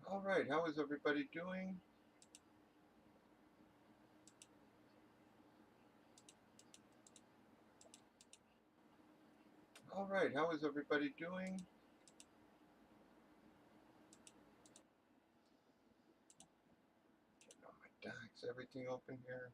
All right, how is everybody doing? All right, how is everybody doing? Getting all my docs, everything open here.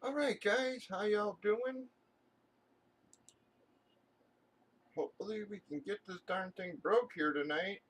All right, guys, how y'all doing? Hopefully we can get this darn thing broke here tonight.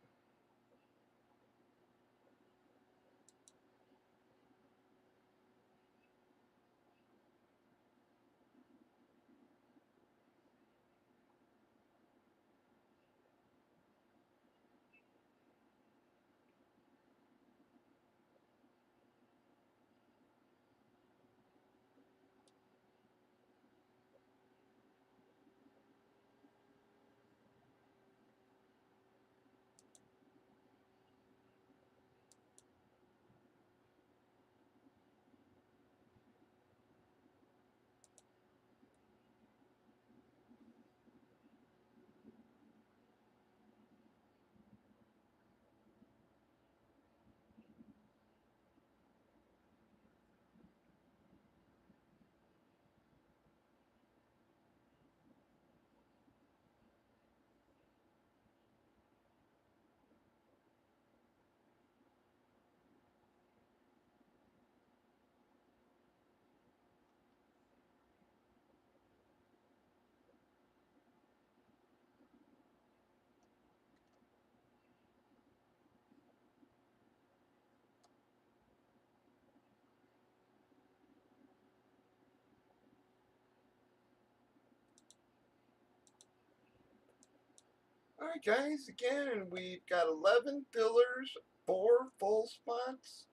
All right, guys, again, we've got 11 fillers, 4 full spots.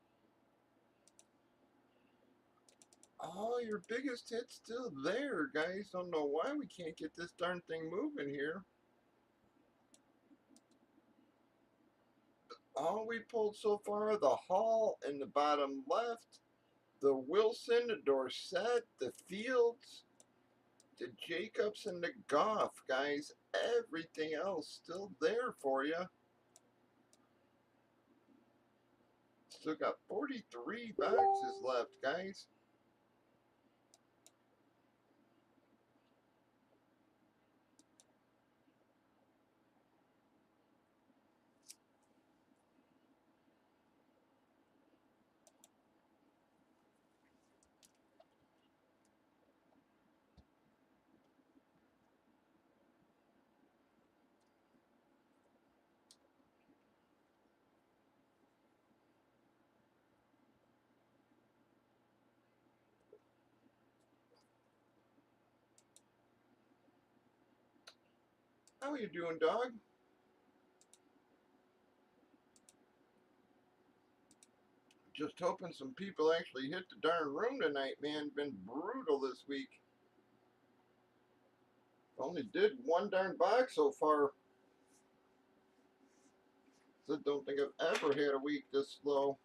All your biggest hits still there, guys. Don't know why we can't get this darn thing moving here. All we pulled so far, the Hall in the bottom left, the Wilson, the Dorset, the Fields, the Jacobs, and the Goff, guys. Everything else still there for you. Still got 43 boxes left, guys. How you doing, dog? Just hoping some people actually hit the darn room tonight, man. Been brutal this week. Only did one darn box so far. I don't think I've ever had a week this slow.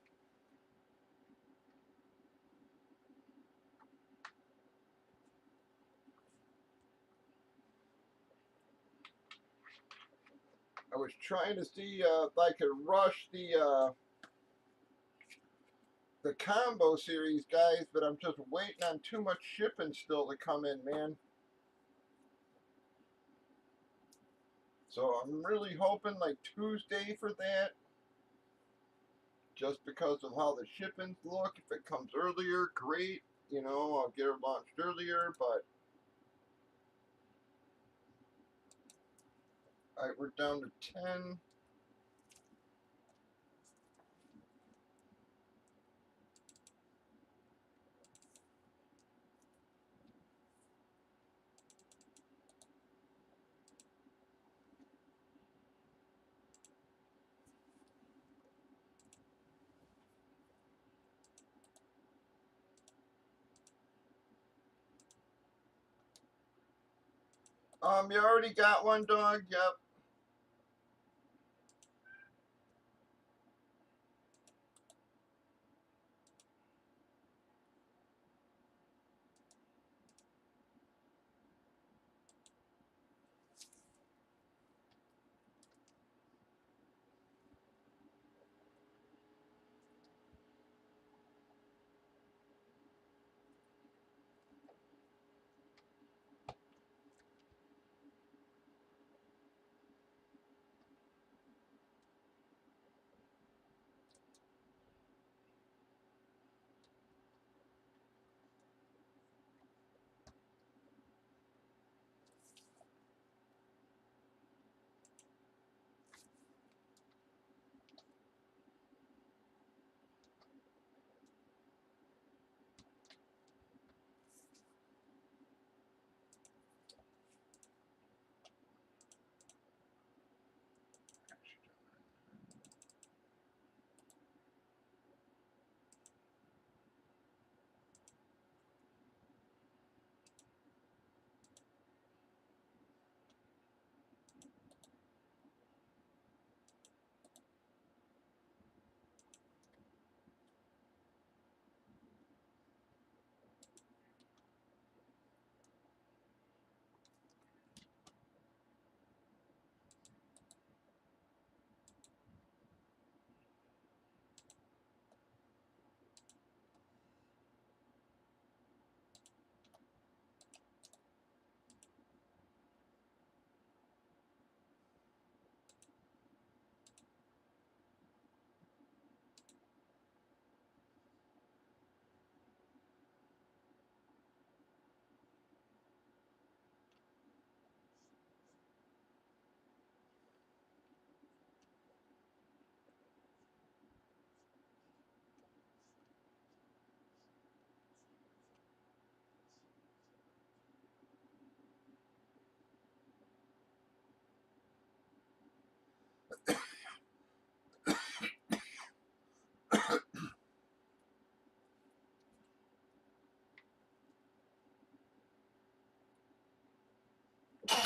I was trying to see if I could rush the combo series, guys, but I'm just waiting on too much shipping still to come in, man. So I'm really hoping like Tuesday for that, just because of how the shippings look. If it comes earlier, great. You know, I'll get it launched earlier, but all right, we're down to 10. You already got one, dog? Yep.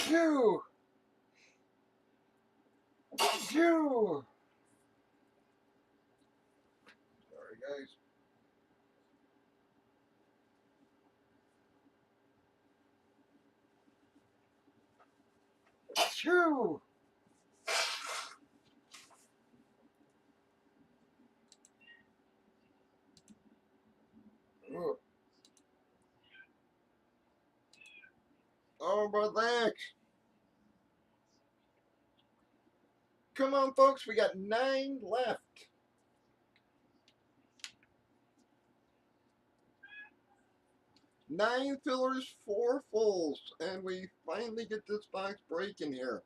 Phew! Phew! Sorry, guys. Phew! Ugh. Oh, relax. Come on, folks. We got 9 left. 9 fillers, 4 fulls, and we finally get this box breaking here.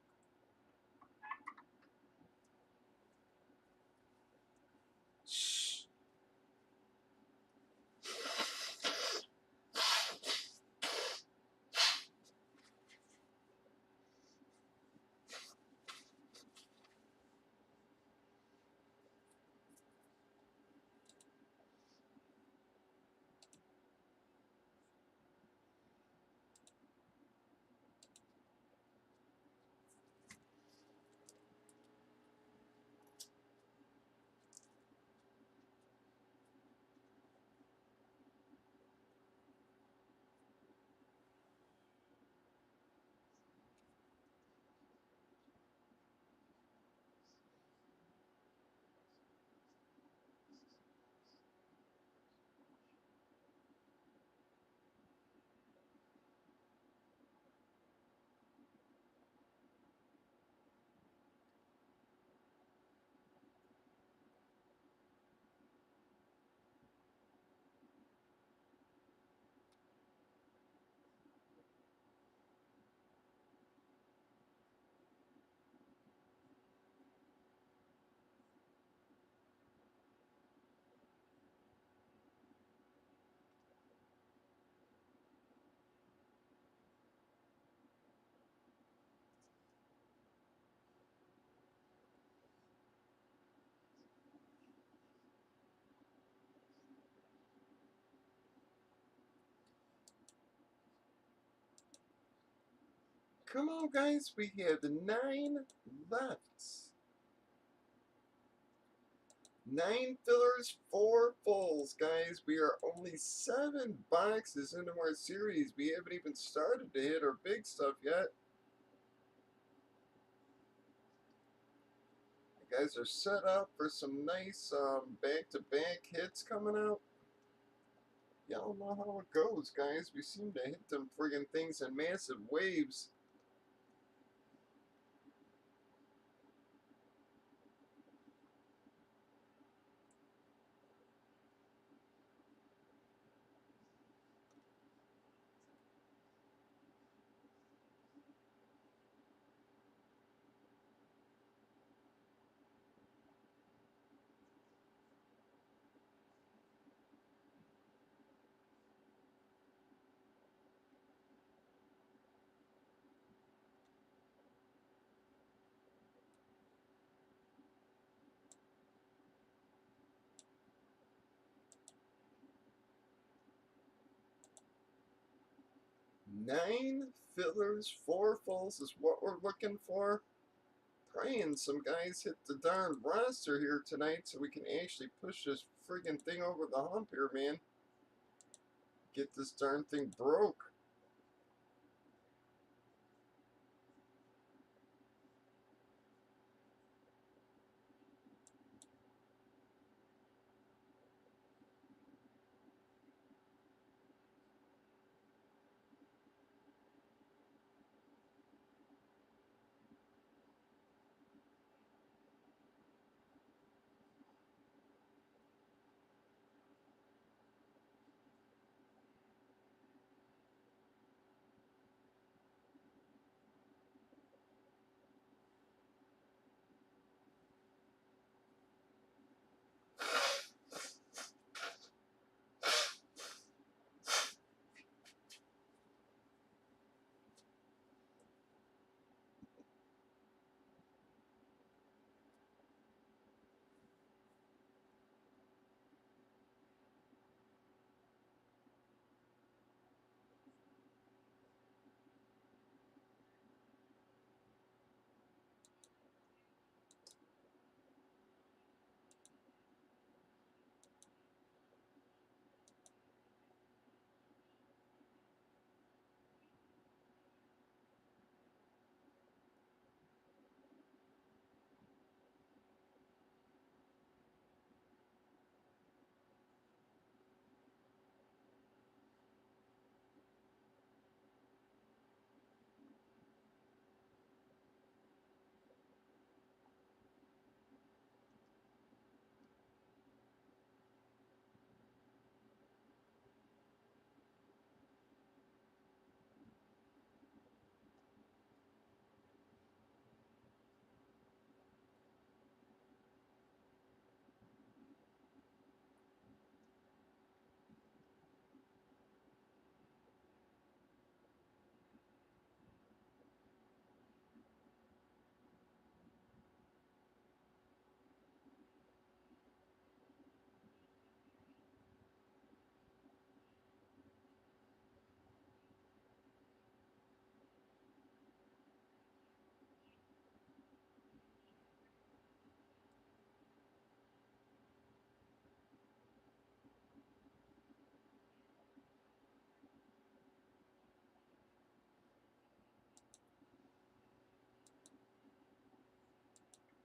Come on, guys. We have 9 left. 9 fillers, 4 fulls, guys. We are only 7 boxes into our series. We haven't even started to hit our big stuff yet. You guys are set up for some nice back-to-back hits coming out. Y'all know how it goes, guys. We seem to hit them friggin' things in massive waves. Nine fillers, 4 fulls is what we're looking for. Praying some guys hit the darn roster here tonight so we can actually push this friggin' thing over the hump here, man. Get this darn thing broke.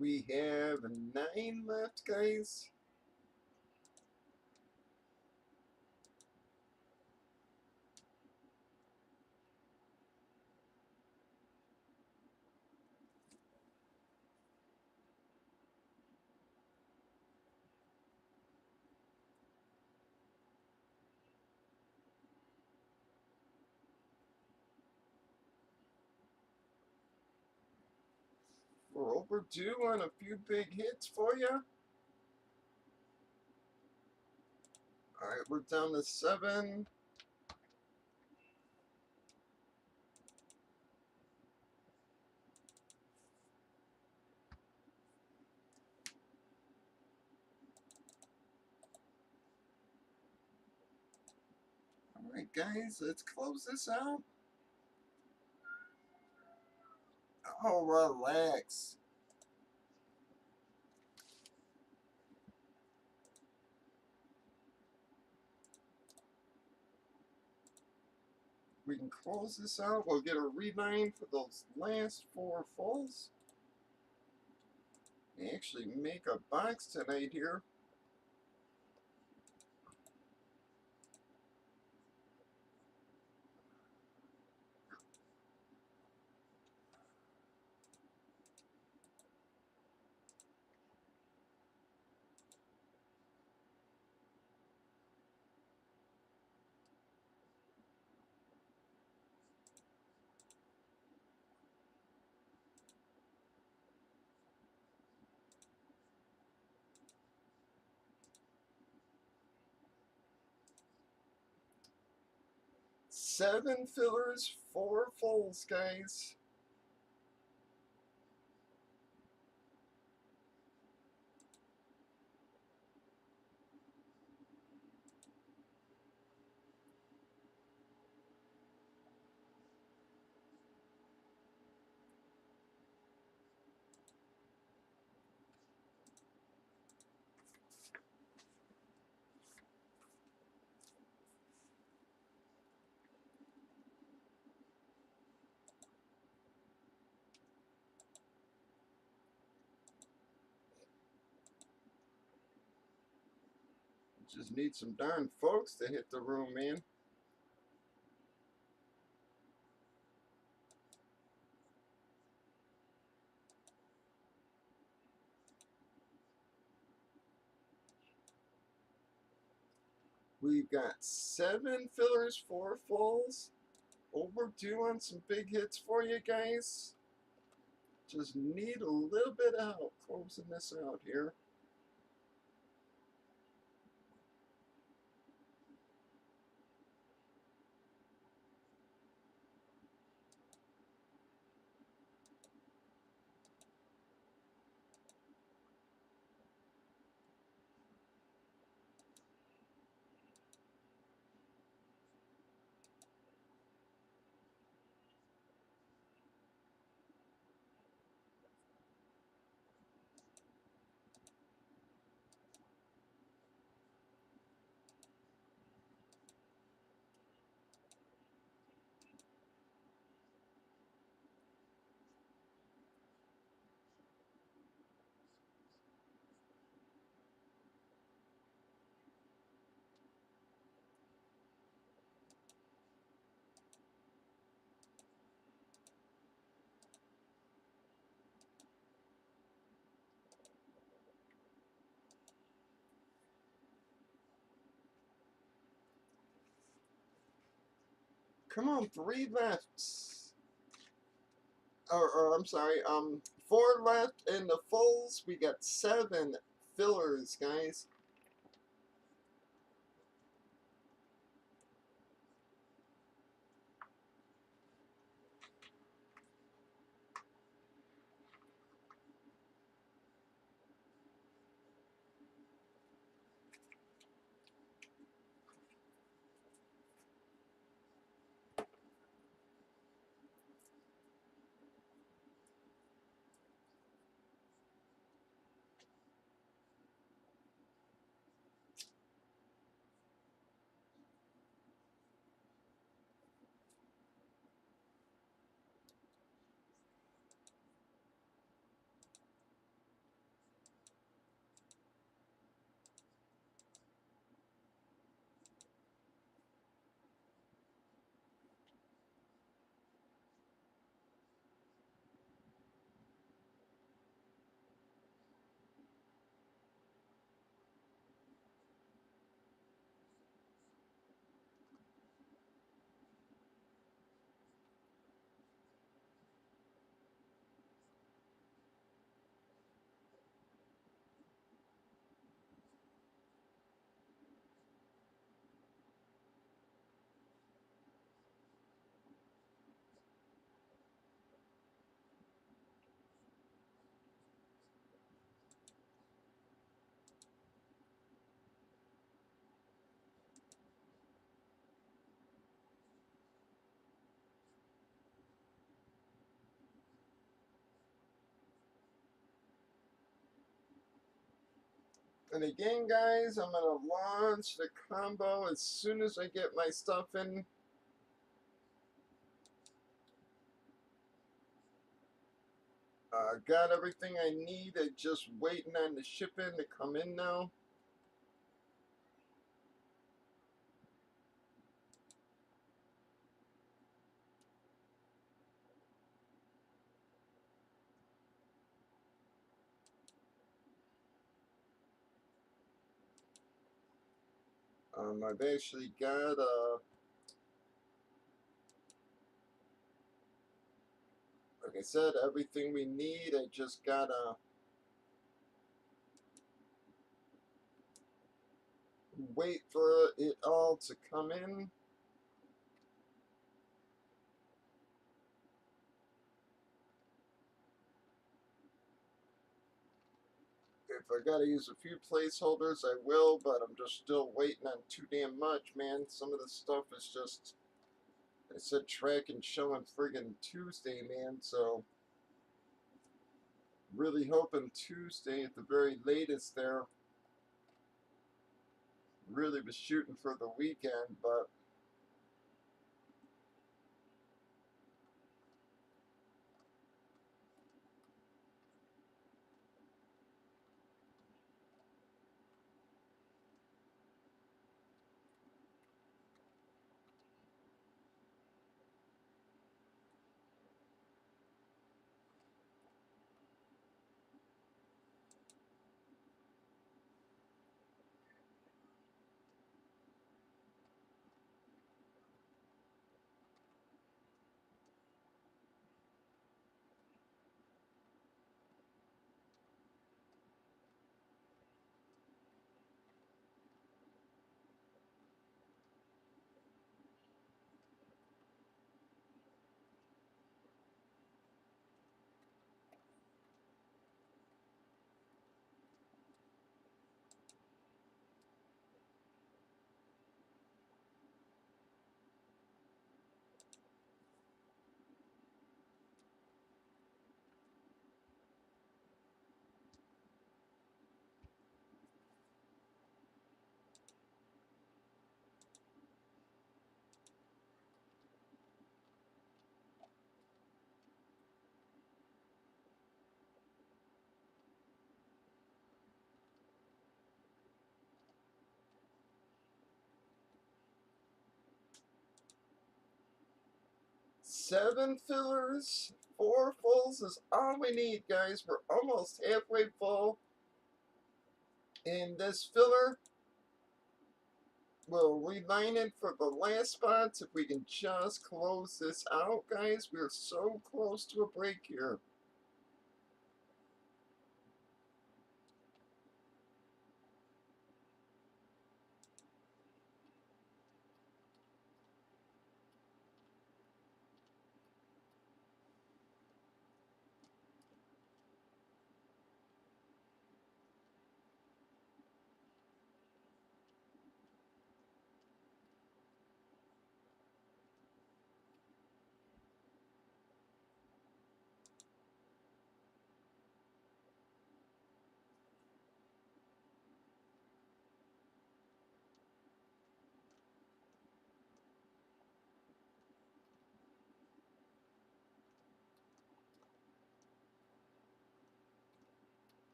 We have 9 left, guys. We're overdue on a few big hits for you. Alright, we're down to 7. Alright, guys, let's close this out. Oh, relax. We can close this out. We'll get a rebind for those last 4 fulls. And actually make a box tonight here. Seven fillers, 4 fulls, guys. Just need some darn folks to hit the room, man. We've got 7 fillers, 4 fulls. Overdue on some big hits for you guys. Just need a little bit of help closing this out here. Come on, 3 left. Or I'm sorry, 4 left in the fulls. We got 7 fillers, guys. And again, guys, I'm going to launch the combo as soon as I get my stuff in. Got everything I need. I'm just waiting on the shipping to come in now. I've actually got like I said, everything we need. I just gotta wait for it all to come in. If I gotta use a few placeholders, I will, but I'm just still waiting on too damn much, man. Some of the stuff is just, I said track and show on friggin' Tuesday, man, so really hoping Tuesday at the very latest there. Really was shooting for the weekend, but 7 fillers, 4 fulls is all we need, guys. We're almost halfway full. And this filler, we'll reline it for the last spots if we can just close this out, guys. We're so close to a break here.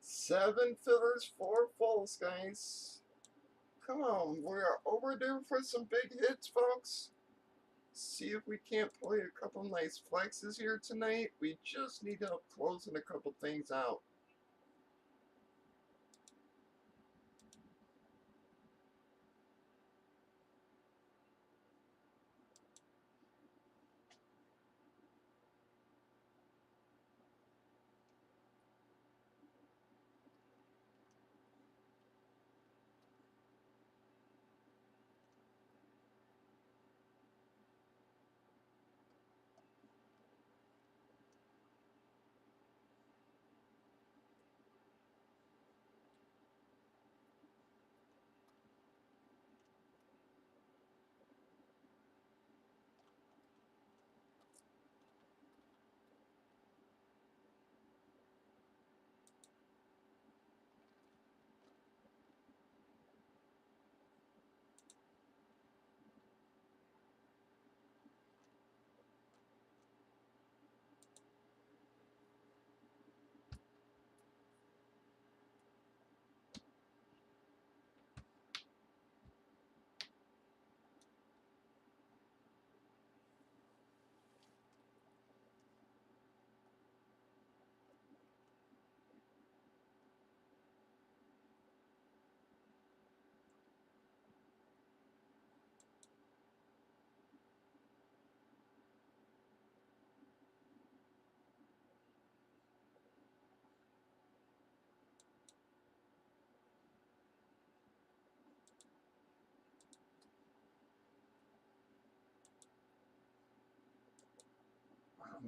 Seven fillers, 4 fulls, guys. Come on, we are overdue for some big hits, folks. See if we can't play a couple nice flexes here tonight. We just need help closing a couple things out.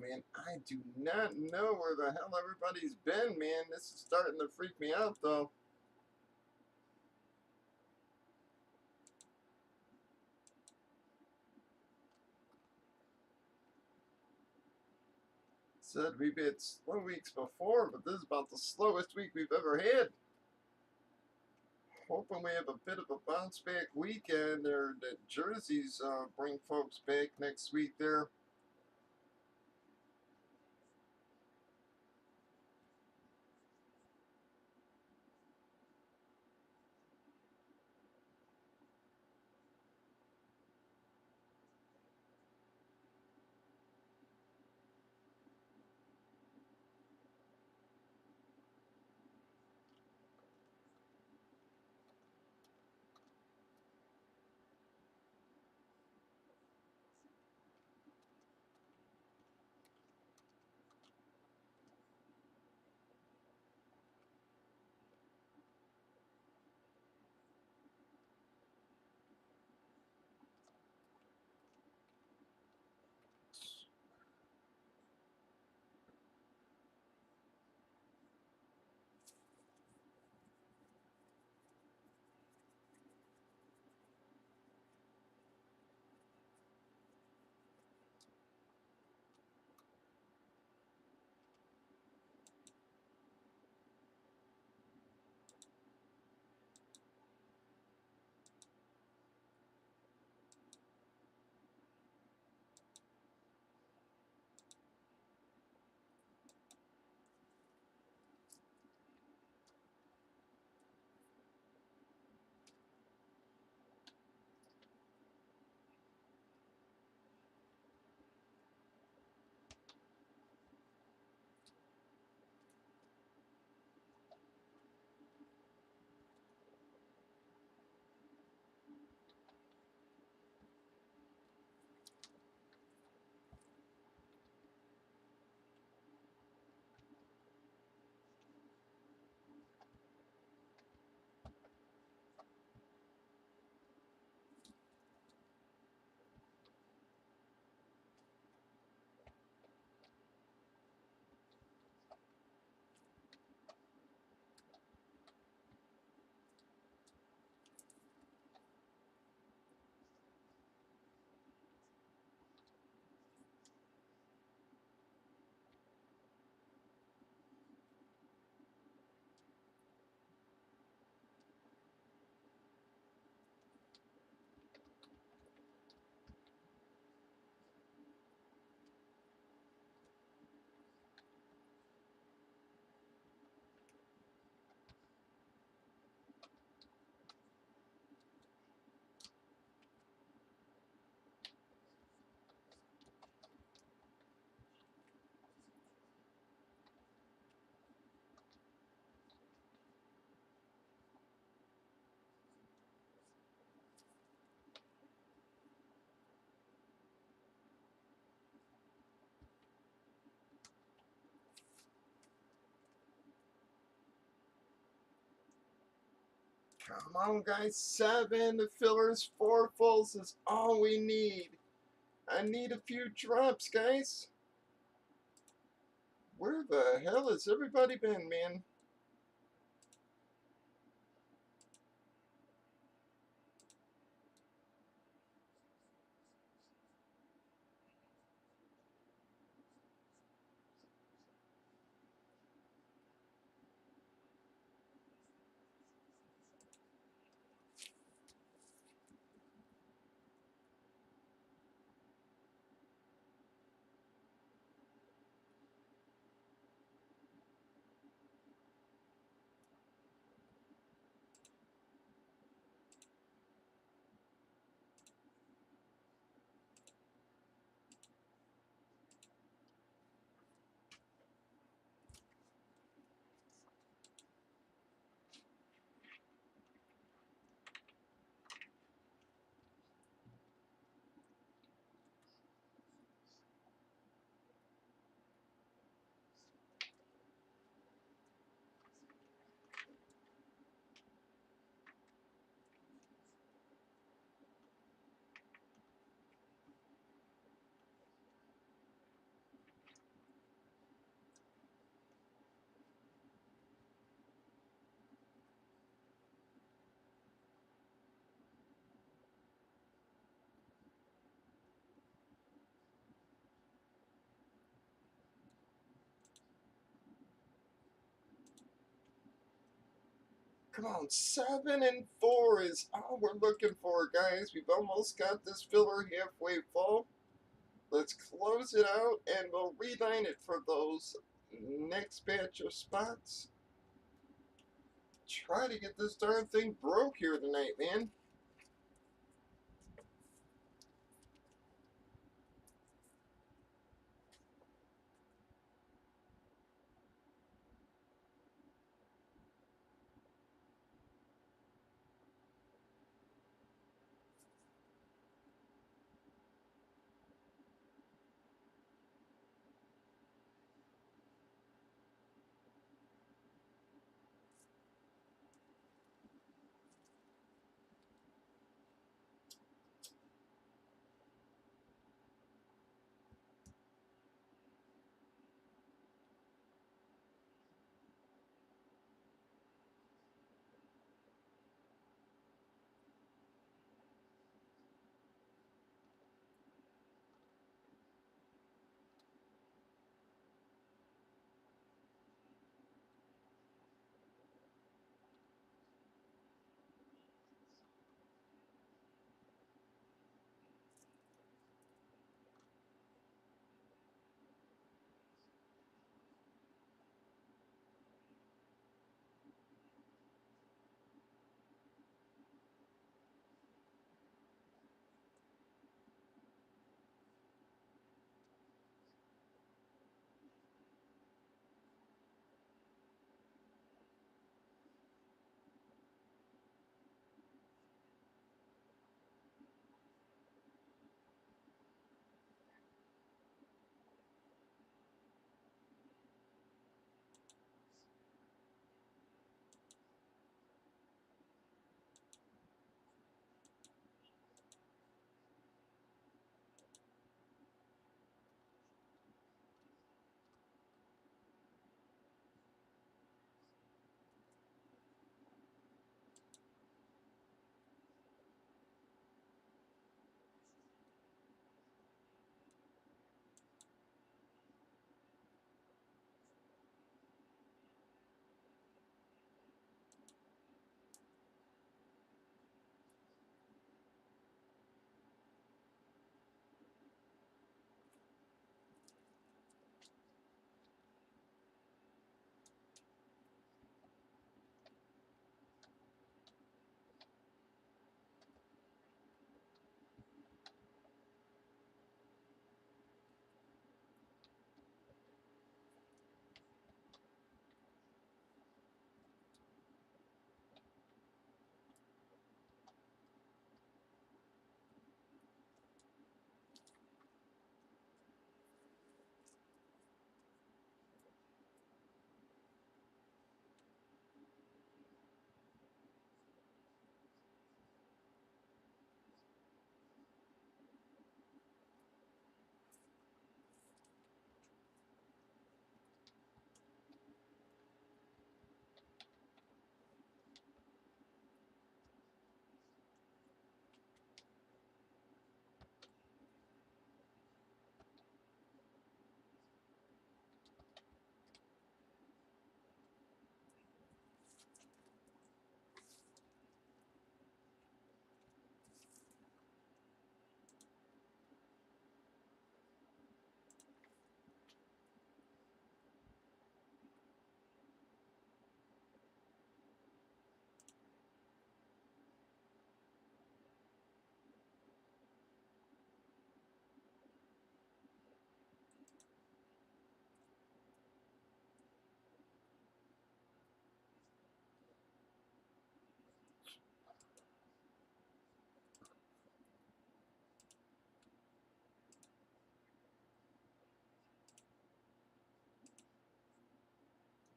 man, I do not know where the hell everybody's been, man. This is starting to freak me out, though. Said we've had slow weeks before, but this is about the slowest week we've ever had. Hoping we have a bit of a bounce back weekend, or that jerseys bring folks back next week there. Come on, guys. 7. The fillers, 4 fulls is all we need. I need a few drops, guys. Where the hell has everybody been, man? Come on, 7 and 4 is all we're looking for, guys. We've almost got this filler halfway full. Let's close it out, and we'll reline it for those next batch of spots. Try to get this darn thing broke here tonight, man.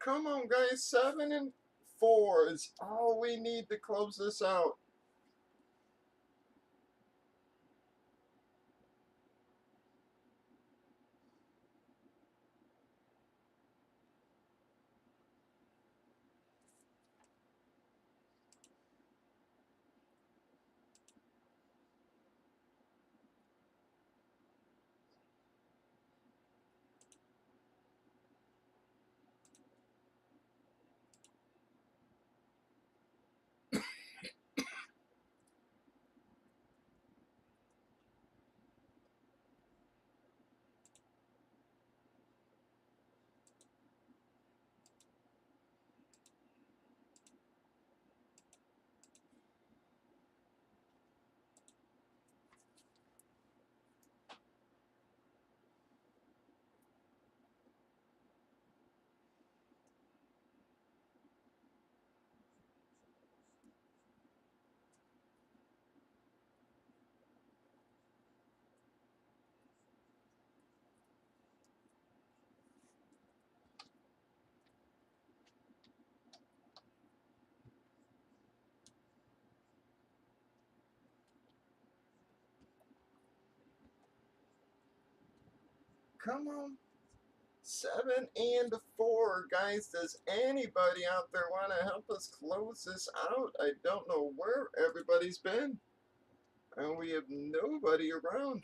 Come on, guys. 7 and 4 is all we need to close this out. Come on. 7 and 4, guys. Does anybody out there want to help us close this out? I don't know where everybody's been, and we have nobody around.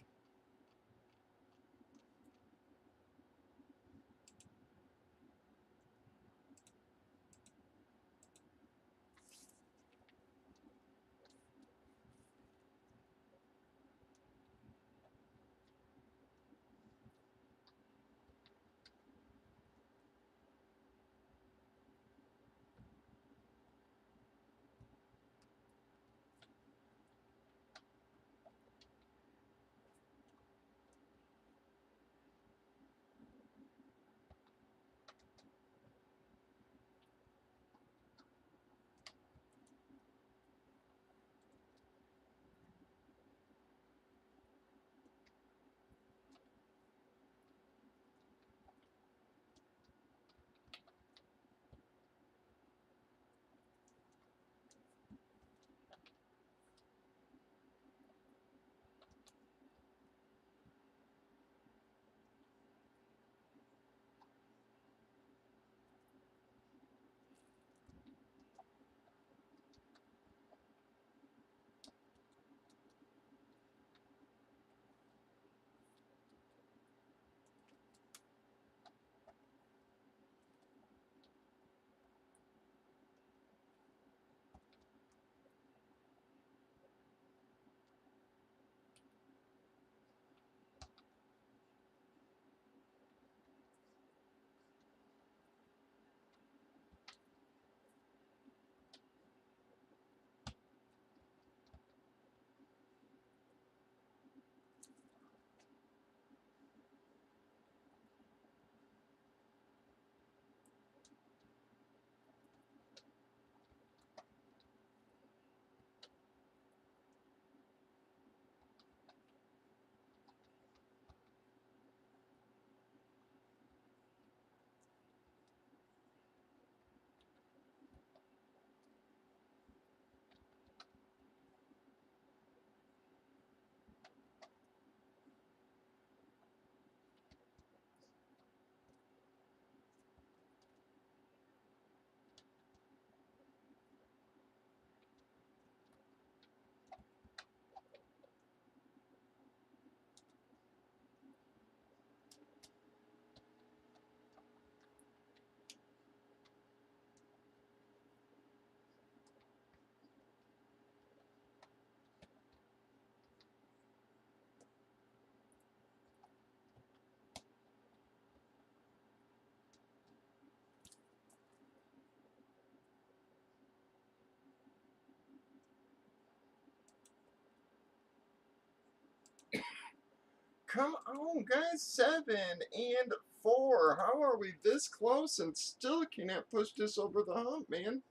Come on, guys. 7 and 4. How are we this close and still can't push this over the hump, man?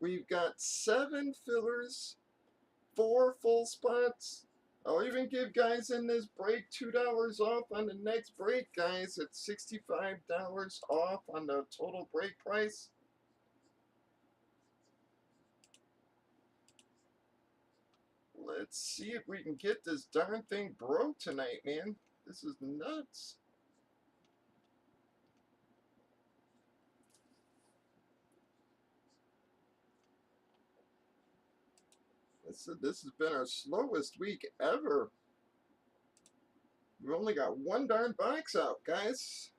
We've got 7 fillers, 4 full spots. I'll even give guys in this break $2 off on the next break, guys. It's $65 off on the total break price. Let's see if we can get this darn thing broke tonight, man. This is nuts. This has been our slowest week ever. We've only got one darn box out, guys.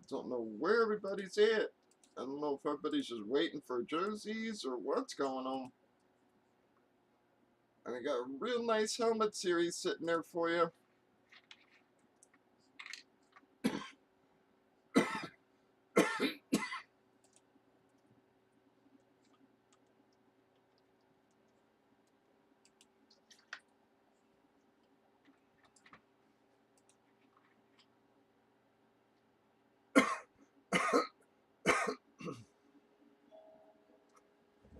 Don't know where everybody's at. I don't know if everybody's just waiting for jerseys or what's going on. And I got a real nice helmet series sitting there for you.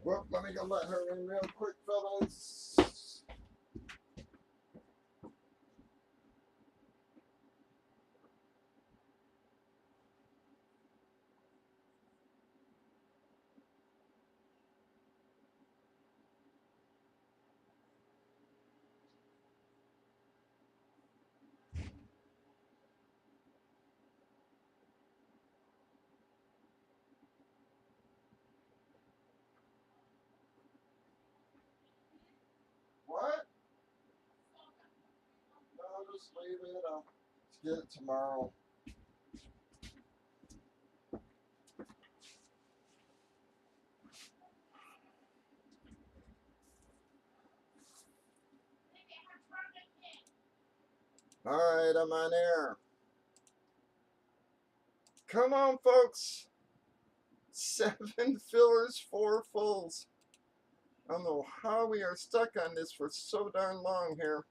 Well, let me go let her in real quick, fellas. just leave it. I'll get it tomorrow. Alright, I'm on air. Come on, folks. 7 fillers, 4 fulls. I don't know how we are stuck on this for so darn long here.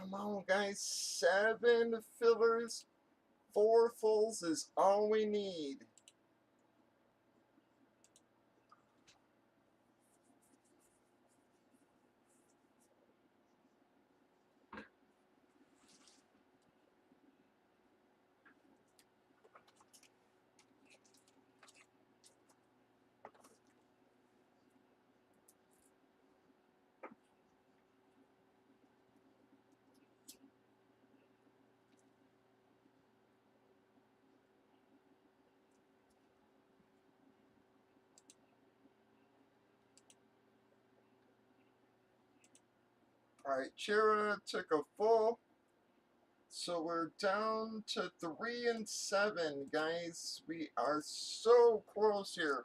Come on, guys. 7 fillers, 4 fulls is all we need. Alright, Chira took a full. So we're down to 3 and 7, guys. We are so close here.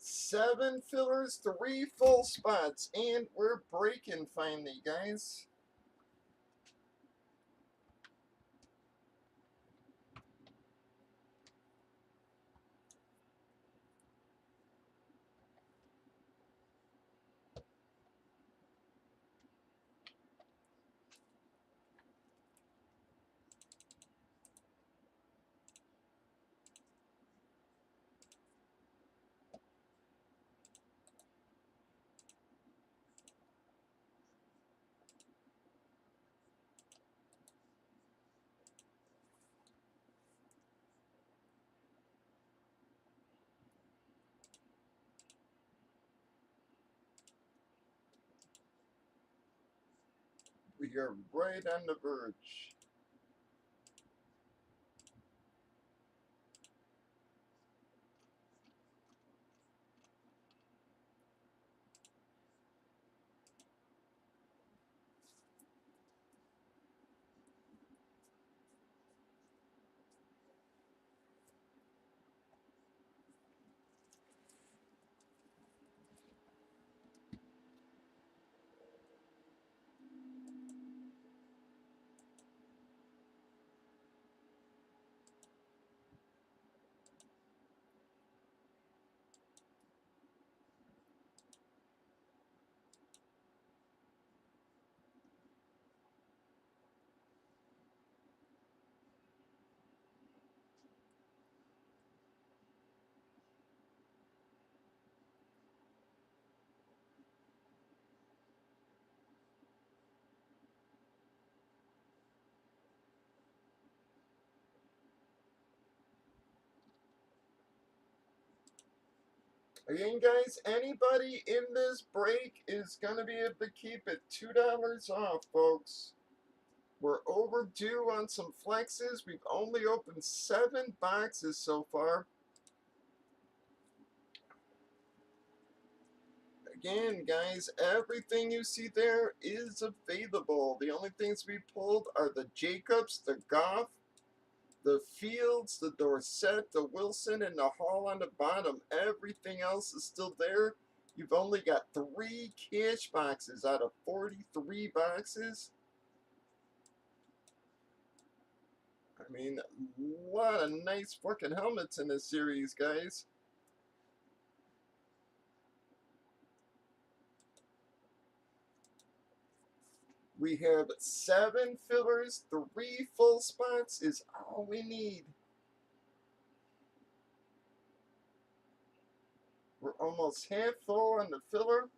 Seven fillers, 3 full spots, and we're breaking finally, guys. We are right on the verge. Again, guys, anybody in this break is going to be able to keep it $2 off, folks. We're overdue on some flexes. We've only opened 7 boxes so far. Again, guys, everything you see there is available. The only things we pulled are the Jacobs, the Goff, the Fields, the Dorsett, the Wilson, and the Hall on the bottom. Everything else is still there. You've only got 3 cash boxes out of 43 boxes. I mean, a lot of nice fucking helmets in this series, guys. We have 7 fillers, 3 full spots is all we need. We're almost half full on the filler.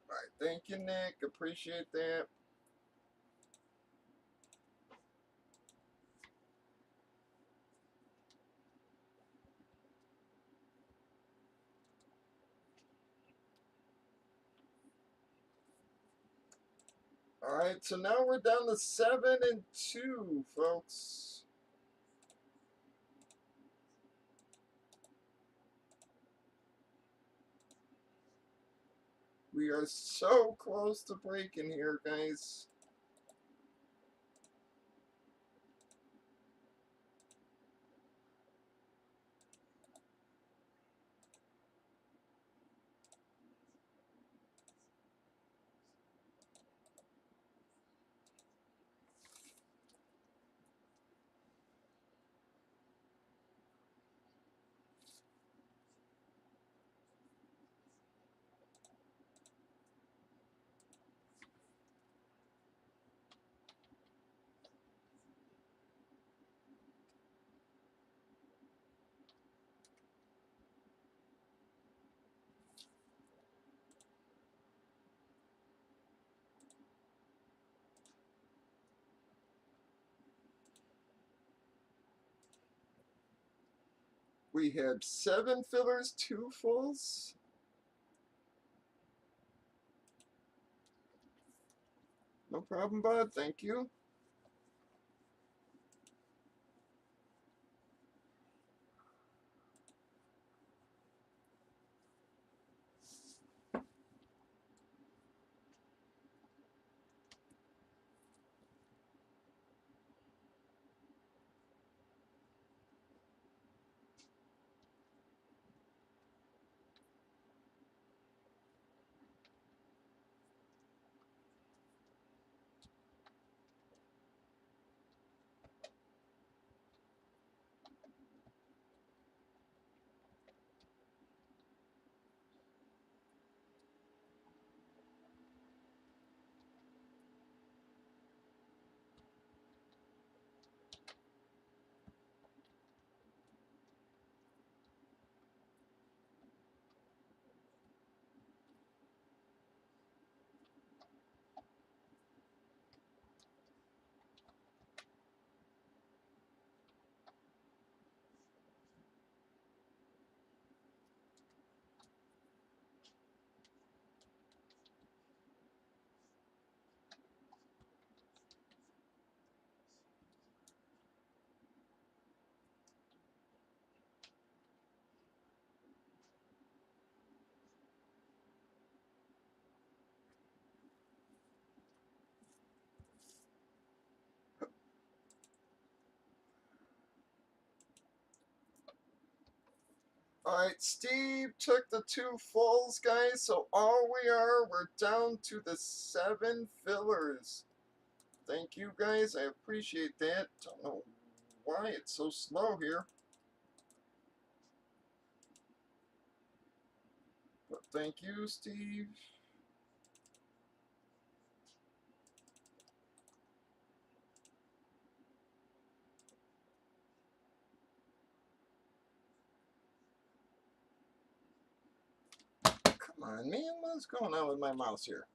All right, thank you, Nick. Appreciate that. All right, so now we're down to 7 and 2, folks. We are so close to breaking here, guys. We have 7 fillers, 2 fulls. No problem, bud. Thank you. Alright, Steve took the 2 fulls, guys, so we're down to the 7 fillers. Thank you, guys. I appreciate that. Don't know why it's so slow here. But thank you, Steve. Come on, man. What's going on with my mouse here?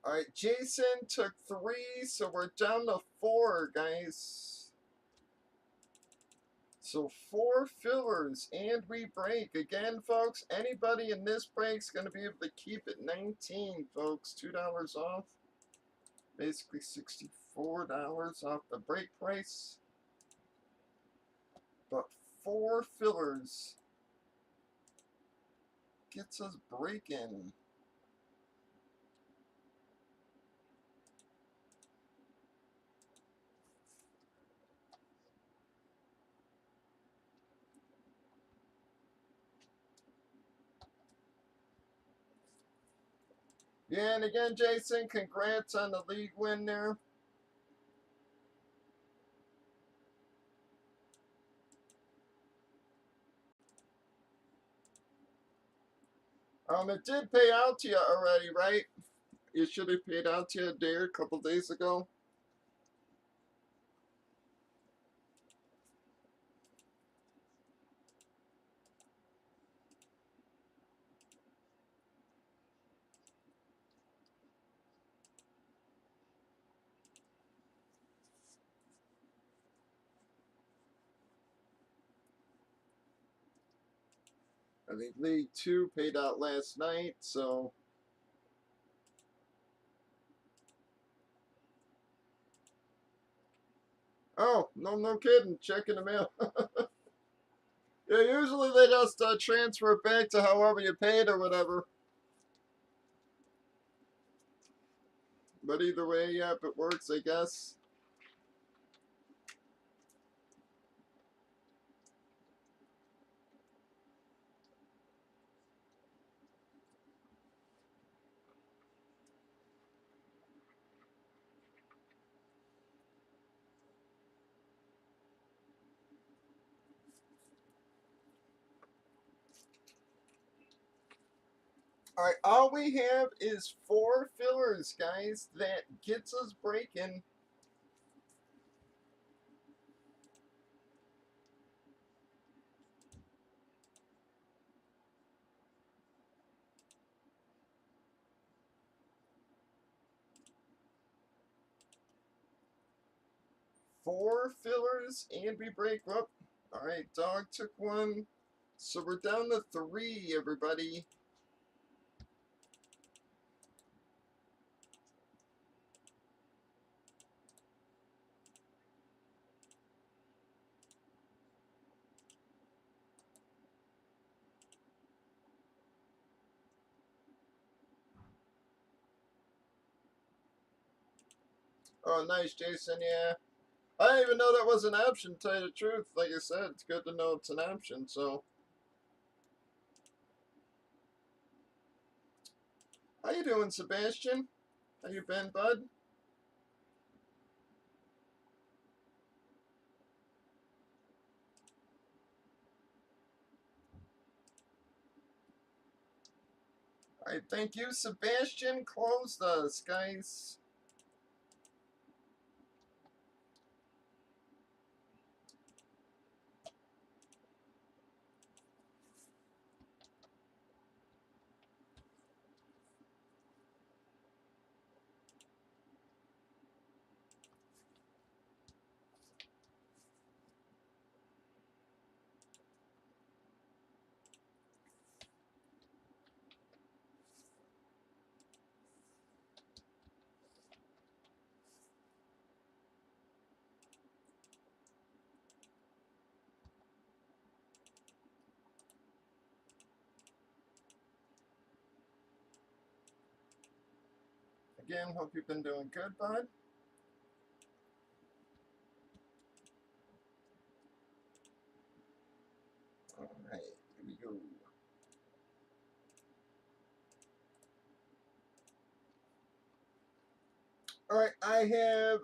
Alright, Jason took 3, so we're down to 4, guys. So 4 fillers, and we break. Again, folks, anybody in this break's going to be able to keep it 19, folks. $2 off. Basically $64 off the break price. But 4 fillers gets us breaking. Yeah, and again, Jason, congrats on the league win there. It did pay out to you already, right? It should have paid out to you a couple days ago. I think League 2 paid out last night, so. Oh, no kidding. Checking the mail. Yeah, usually they just transfer it back to however you paid or whatever. But either way, yeah, if it works, I guess. Alright, all we have is 4 fillers, guys. That gets us breaking. 4 fillers, and we break up. Alright, dog took 1. So we're down to 3, everybody. Oh, nice, Jason, yeah. I didn't even know that was an option, to tell you the truth. Like I said, it's good to know it's an option, so. How you doing, Sebastian? How you been, bud? Alright, thank you, Sebastian. Closed us, guys. again. Hope you've been doing good, bud. All right, here we go. All right, I have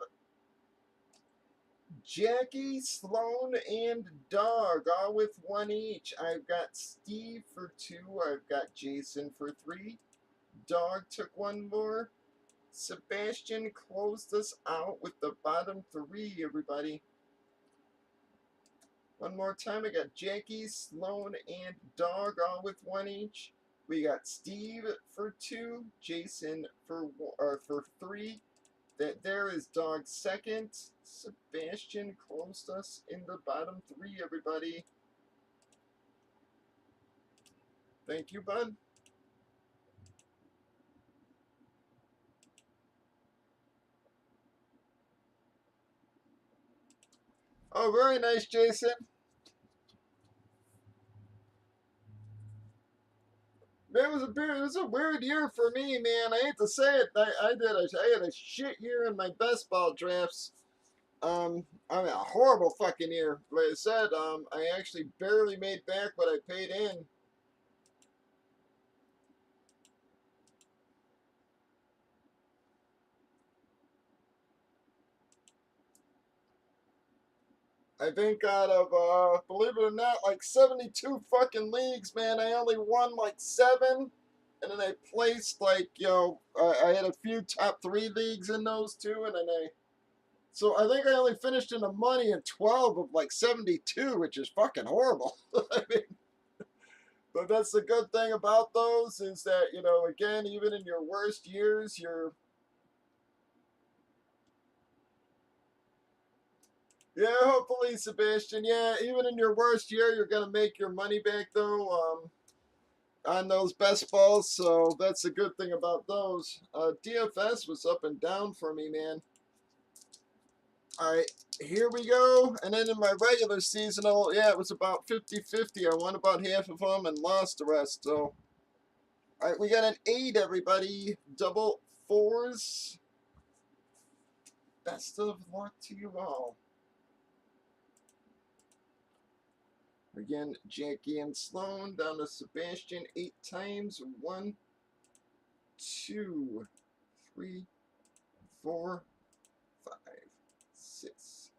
Jackie, Sloan, and Dog, all with one each. I've got Steve for 2. I've got Jason for 3. Dog took 1 more. Sebastian closed us out with the bottom 3, everybody. One more time, I got Jackie, Sloan, and Dog, all with 1 each. We got Steve for 2, Jason for 3. That there is Dog second. Sebastian closed us in the bottom 3, everybody. Thank you, bud. Oh, very nice, Jason. It was a weird year for me, man. I hate to say it. I had a shit year in my best ball drafts. I mean, a horrible fucking year. Like I said, I actually barely made back what I paid in. I think out of, believe it or not, like 72 fucking leagues, man, I only won like 7. And then I placed like, I had a few top 3 leagues in those too. And then so I think I only finished in the money in 12 of like 72, which is fucking horrible. I mean, but that's the good thing about those is that, again, even in your worst years, yeah, hopefully, Sebastian. Yeah, even in your worst year, you're gonna make your money back though. On those best balls, so that's the good thing about those. DFS was up and down for me, man. All right, here we go. And then in my regular seasonal, yeah, it was about 50-50. I won about half of them and lost the rest. So, all right, we got an 8, everybody. Double 4s. Best of luck to you all. Again, Jackie and Sloan down to Sebastian 8 times. 1, 2, 3, 4, 5, 6,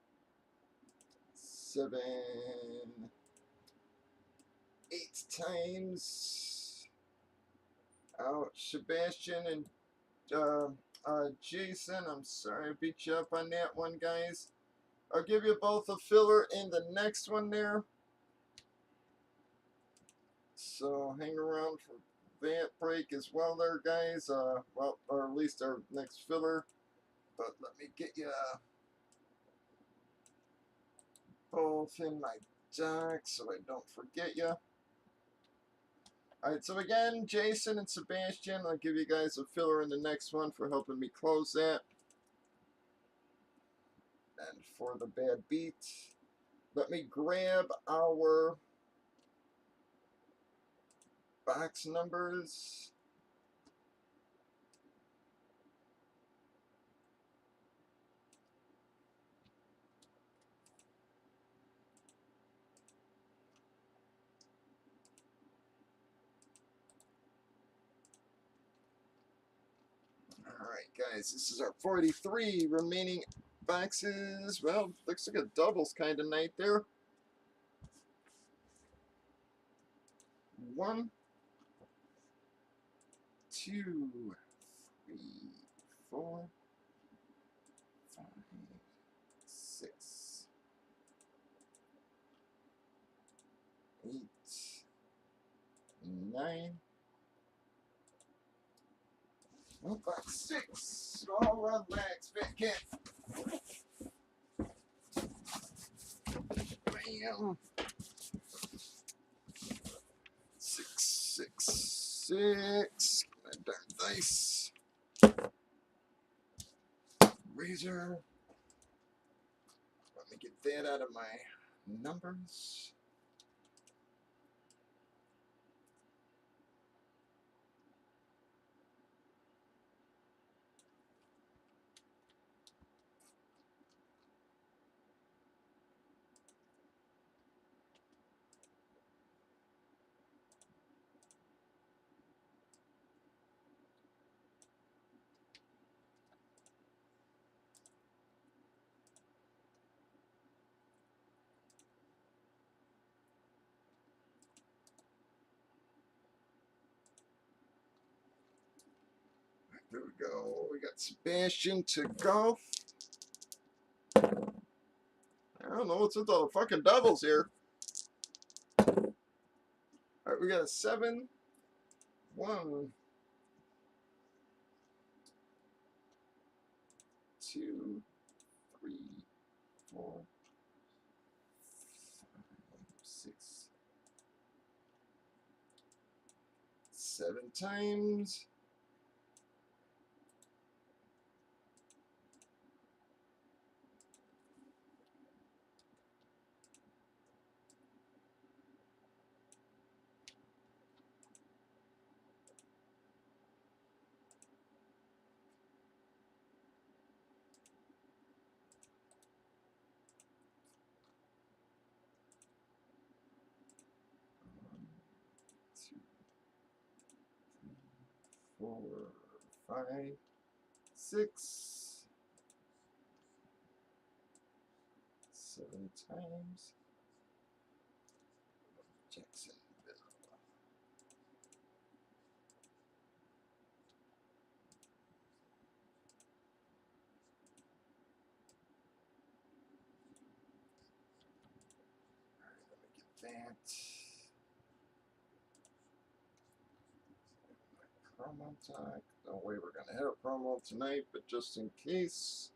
7, 8 times. Out, Sebastian and Jason. I'm sorry I beat you up on that one, guys. I'll give you both a filler in the next one there. So hang around for that break as well there, guys. Well, or at least our next filler. But let me get you both in my deck so I don't forget you. Alright, so again, Jason and Sebastian, I'll give you guys a filler in the next one for helping me close that. And for the bad beat, let me grab our box numbers. Alright, guys, this is our 43 remaining boxes. Well, looks like a doubles kind of night there. 1, 2, 3, 4, 5, 6, 8, 9. Oh, box 6. All relax, fat cat. Bam. 6, 6, 6. That darn dice. Razor. Let me get that out of my numbers. Here we go. We got Sebastian to golf. I don't know what's with all the fucking doubles here. All right, we got a 7, 1, 2, 3, 4, 5, 6, 7 times. Two, 4, 5, 6, 7 times. Jackson. That promo talk. No way we're gonna hit a promo tonight, but just in case.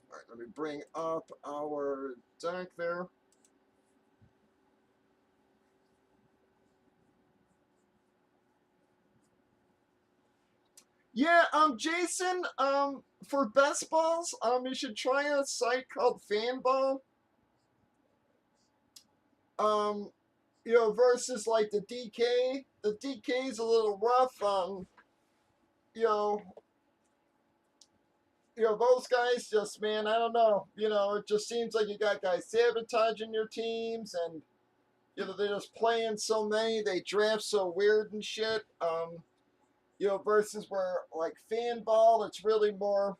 All right, let me bring up our deck there. Yeah, Jason, for best balls, you should try a site called Fanball. Versus like the DK. The DK is a little rough. You know, those guys just, man, I don't know. It just seems like you got guys sabotaging your teams, and they're just playing so many. They draft so weird and shit. Versus where like Fanball, it's really more,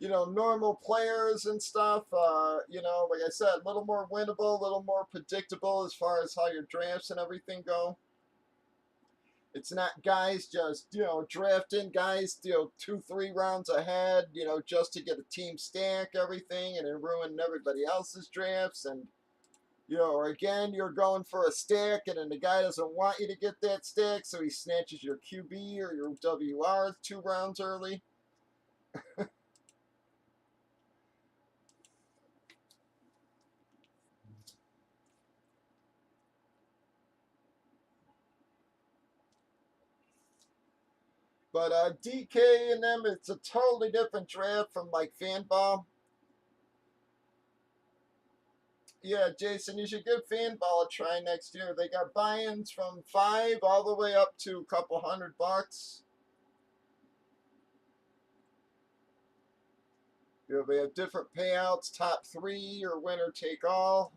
normal players and stuff. Like I said, a little more winnable, a little more predictable as far as how your drafts and everything go. It's not guys just, drafting guys, 2, 3 rounds ahead, just to get a team stack everything and then ruin everybody else's drafts. And, or again, you're going for a stack and then the guy doesn't want you to get that stack, so he snatches your QB or your WR 2 rounds early. But DK and them, it's a totally different draft from like Fanball. Yeah, Jason, you should give Fanball a try next year. They got buy-ins from 5 all the way up to a couple $100. They have different payouts, top 3 or winner take all.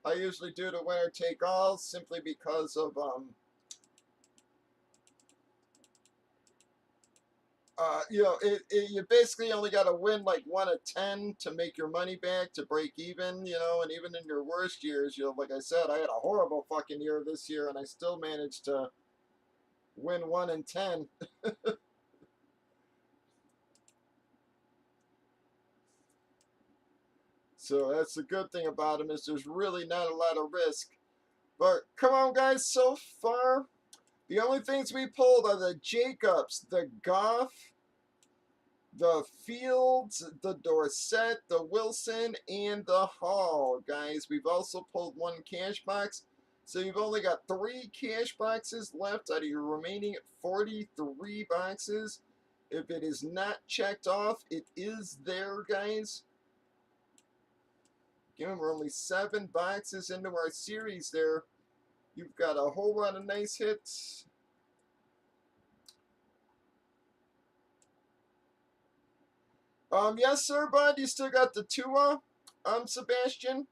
I usually do the winner take all simply because of you basically only got to win like 1 of 10 to make your money back to break even, and even in your worst years, like I said, I had a horrible fucking year this year and I still managed to win 1 in 10. So that's the good thing about them, is there's really not a lot of risk. But come on, guys, so far, the only things we pulled are the Jacobs, the Goff, the Fields, the Dorsett, the Wilson, and the Hall, guys. We've also pulled 1 cash box. So you've only got 3 cash boxes left out of your remaining 43 boxes. If it is not checked off, it is there, guys. Again, we're only 7 boxes into our series there. You've got a whole lot of nice hits. Yes, sir, bud. You still got the Tua, Sebastian.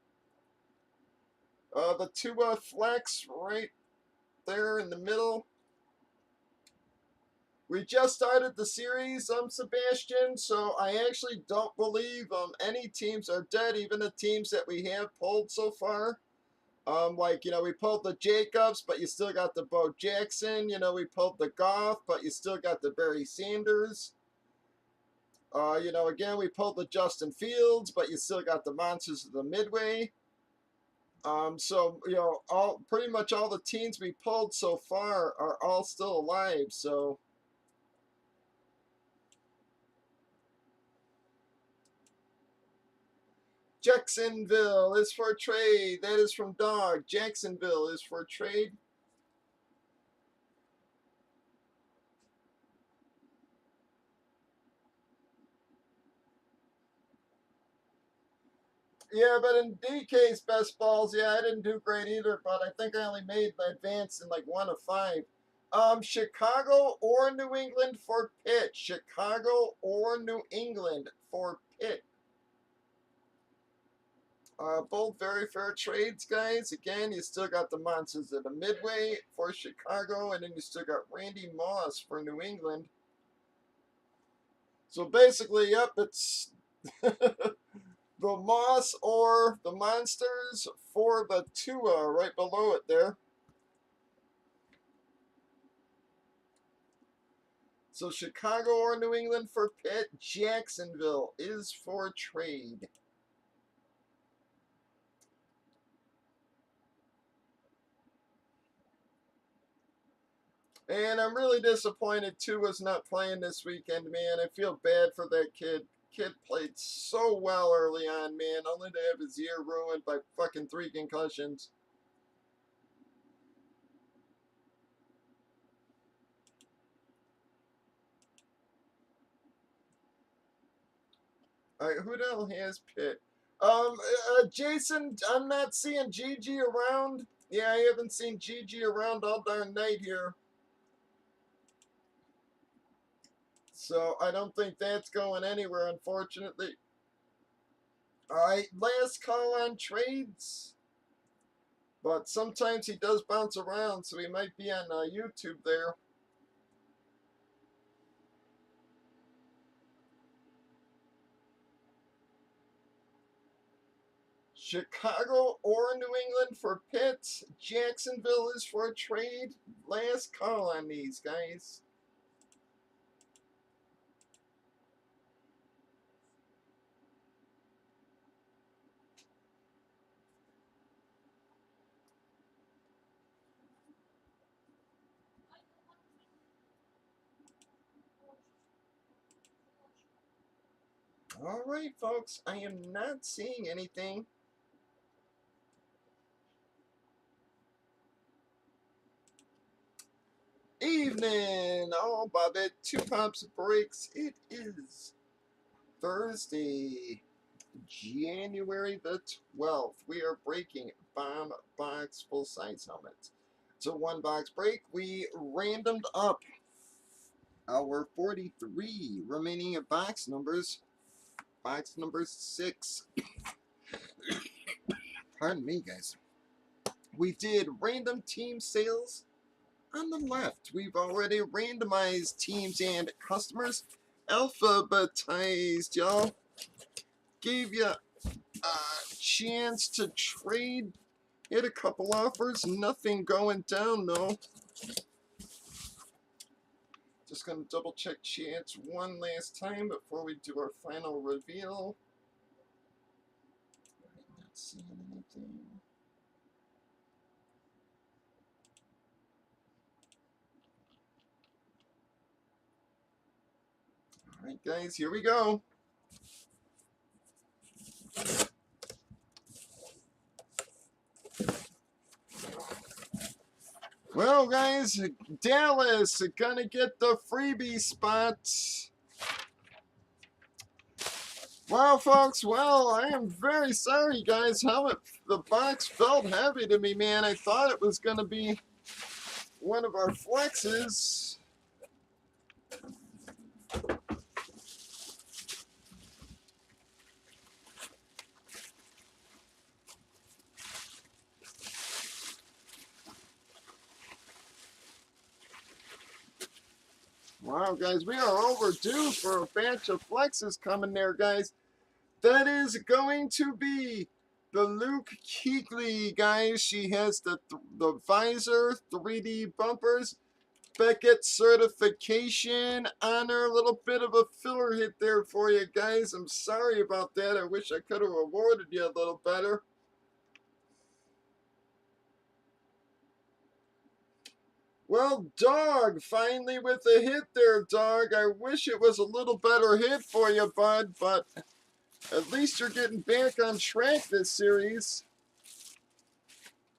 The Tua flex right there in the middle. We just started the series, Sebastian, so I actually don't believe any teams are dead, even the teams that we have pulled so far. Like, you know, we pulled the Jacobs, but you still got the Bo Jackson. You know, we pulled the Goff, but you still got the Barry Sanders. You know, again, we pulled the Justin Fields, but you still got the monsters of the Midway. So, you know, all pretty much all the teams we pulled so far are all still alive. So, Jacksonville is for trade. That is from Dog. Jacksonville is for trade. Yeah, but in DK's best balls, yeah, I didn't do great either, but I think I only made the advance in like 1 of 5. Chicago or New England for Pitt. Chicago or New England for Pitt. Both very fair trades, guys. Again, you still got the Monsters at the Midway for Chicago, and then you still got Randy Moss for New England. So basically, yep, it's the Moss or the Monsters for the Tua right below it there. So Chicago or New England for Pitt. Jacksonville is for trade. And I'm really disappointed Tua's not playing this weekend, man. I feel bad for that kid. Kid played so well early on, man, only to have his year ruined by fucking 3 concussions. All right, who the hell has Pitt? Jason, I'm not seeing Gigi around. Yeah, I haven't seen Gigi around all darn night here. So I don't think that's going anywhere, unfortunately. All right, last call on trades. But sometimes he does bounce around, so he might be on YouTube there. Chicago or New England for Pitts. Jacksonville is for a trade. Last call on these guys. All right, folks. I am not seeing anything. Evening. Oh, Bobbit. 2 pops of breaks. It is Thursday, January the 12th. We are breaking Bomb Box full size helmets. It's a 1 box break. We randomed up our 43 remaining box numbers. Box number 6. Pardon me, guys. We did random team sales on the left. We've already randomized teams and customers. Alphabetized, y'all. Gave you a chance to trade. Hit a couple offers. Nothing going down, though. Just going to double check chance one last time before we do our final reveal. I'm not seeing anything. Alright, guys, here we go. Well, guys, Dallas gonna get the freebie spot. Wow, folks, well, I am very sorry, guys, how the box felt heavy to me, man. I thought it was gonna be one of our flexes. Wow, guys, we are overdue for a batch of flexes coming there, guys. That is going to be the Luke Kuechly, guys. She has the visor, 3D bumpers, Beckett certification honor. A little bit of a filler hit there for you guys. I'm sorry about that. I wish I could have awarded you a little better. Well, dog, finally with a hit there, dog. I wish it was a little better hit for you, bud, but at least you're getting back on track this series.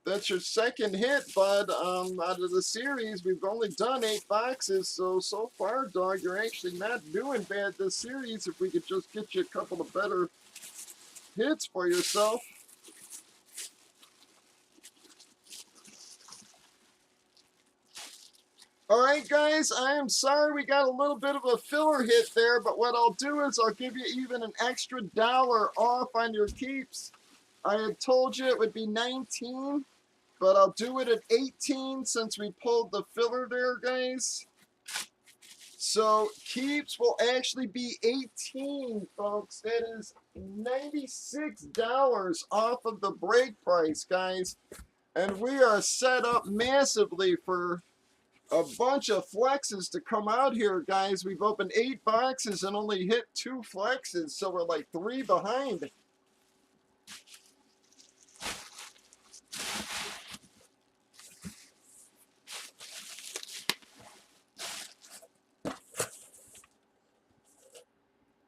That's your second hit, bud. Out of the series, we've only done 8 boxes, so far, dog, you're actually not doing bad this series. If we could just get you a couple of better hits for yourself. Alright guys, I am sorry we got a little bit of a filler hit there, but what I'll do is I'll give you even an extra $1 off on your keeps. I had told you it would be 19, but I'll do it at 18 since we pulled the filler there, guys. So keeps will actually be 18, folks. That is $96 off of the break price, guys. And we are set up massively for a bunch of flexes to come out here, guys. We've opened 8 boxes and only hit 2 flexes, so we're like 3 behind.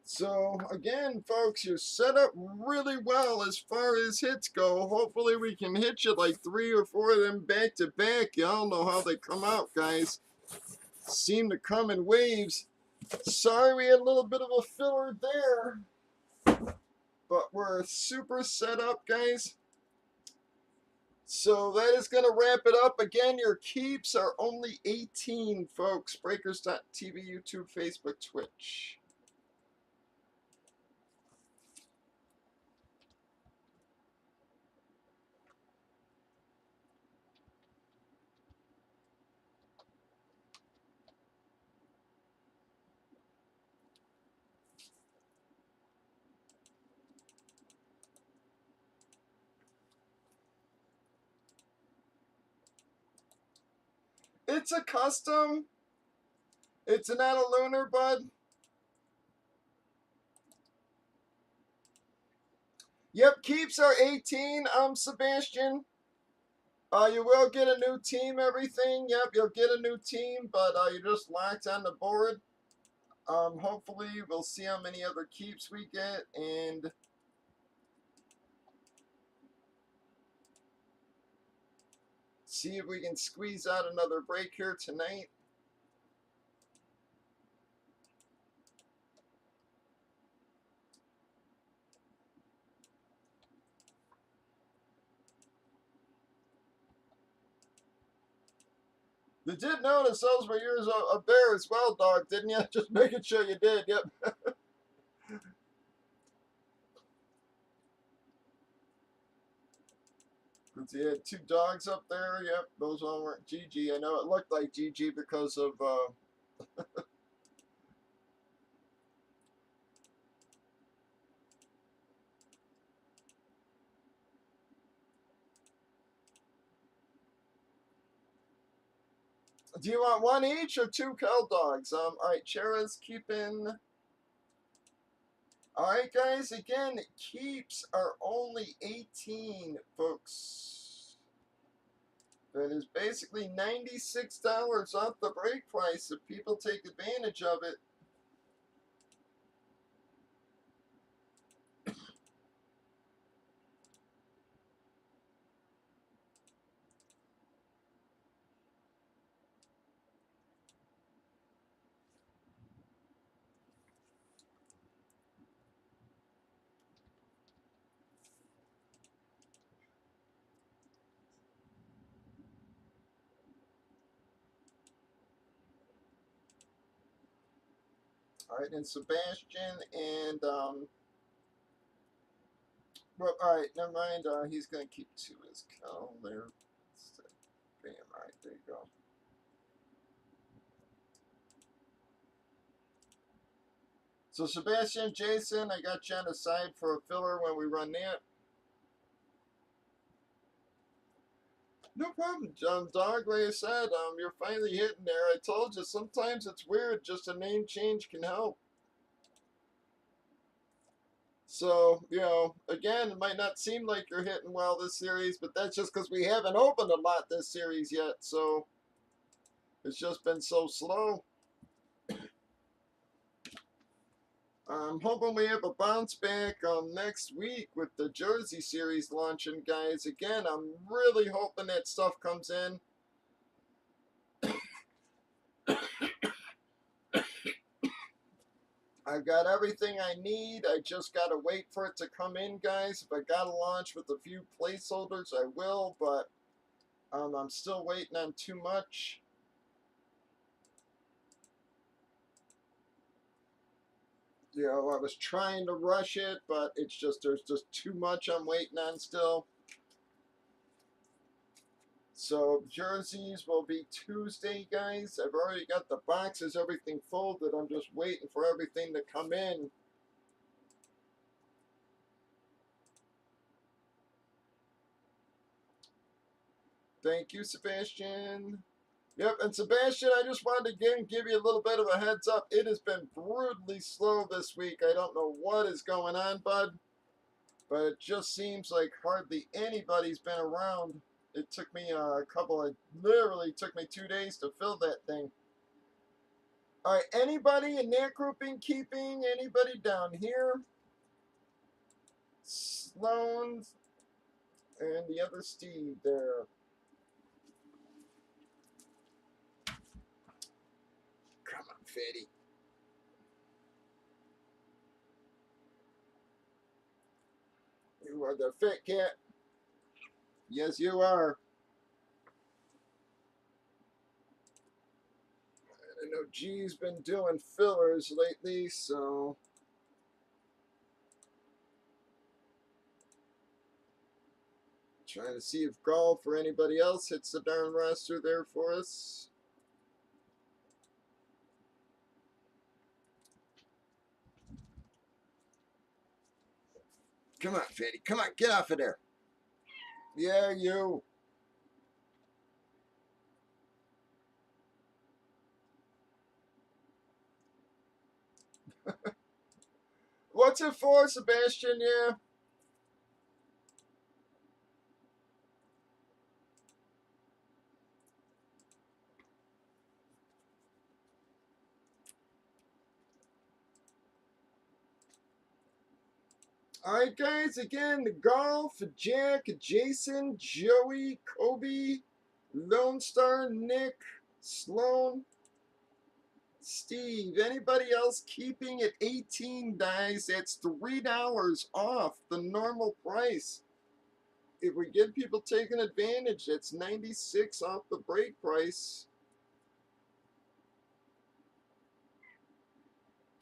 So again, folks, you're set up really well as far as hits go. Hopefully we can hit you like 3 or 4 of them back to back. Y'all know how they come out, guys. Seem to come in waves. Sorry we had a little bit of a filler there, but we're super set up, guys. So that is going to wrap it up. Again, your keeps are only 18, folks. Breakers.tv, YouTube, Facebook, Twitch. It's a custom. It's not a lunar, bud. Yep, keeps are 18. Sebastian. You will get a new team, everything. Yep, you'll get a new team, but you're just locked on the board. Hopefully, we'll see how many other keeps we get, and see if we can squeeze out another break here tonight. You did notice those were yours a bear as well, dog, didn't you? Just making sure you did, yep. You had 2 dogs up there, yep, those all weren't Gigi. I know it looked like Gigi because of, do you want 1 each or 2 cow dogs? Alright, Chera's keeping. Alright, guys, again, keeps are only 18, folks. That is basically $96 off the break price if people take advantage of it. Alright, and Sebastian and, well, alright, never mind, he's gonna keep 2 as cow there. Bam, alright, there you go. So Sebastian, Jason, I got you on the side for a filler when we run that. No problem, John Dog. Like I said, you're finally hitting there. I told you sometimes it's weird. Just a name change can help. So, again, it might not seem like you're hitting well this series, but that's just because we haven't opened a lot this series yet. So it's just been so slow. I'm hoping we have a bounce back next week with the Jersey series launching, guys. Again, I'm really hoping that stuff comes in. I've got everything I need. I just got to wait for it to come in, guys. If I got to launch with a few placeholders, I will, but I'm still waiting on too much. I was trying to rush it, but it's just, there's just too much I'm waiting on still. So jerseys will be Tuesday, guys. I've already got the boxes, everything folded. I'm just waiting for everything to come in. Thank you, Sebastian. Yep, and Sebastian, I just wanted to again give you a little bit of a heads up. It has been brutally slow this week. I don't know what is going on, bud, but it just seems like hardly anybody's been around. It took me literally took me 2 days to fill that thing. All right, anybody in that grouping keeping? Anybody down here? Sloan and the other Steve there. Come on, Fatty. You are the fit cat. Yes, you are. I know G's been doing fillers lately, so trying to see if golf or anybody else hits the darn roster there for us. Come on, Fatty. Come on, get off of there. Yeah, you. What's it for, Sebastian? Yeah. All right, guys. Again, the golf, Jack, Jason, Joey, Kobe, Lone Star, Nick, Sloan, Steve. Anybody else keeping at 18 dice? That's $3 off the normal price. If we get people taking advantage, that's 96 off the break price.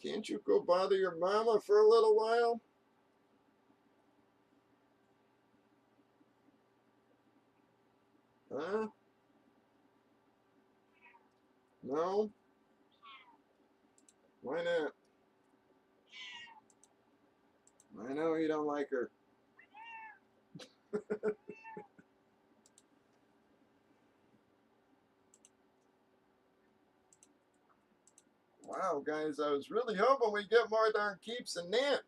Can't you go bother your mama for a little while? Huh? No? Why not? I know you don't like her. Wow, guys, I was really hoping we'd get more darn keeps than that.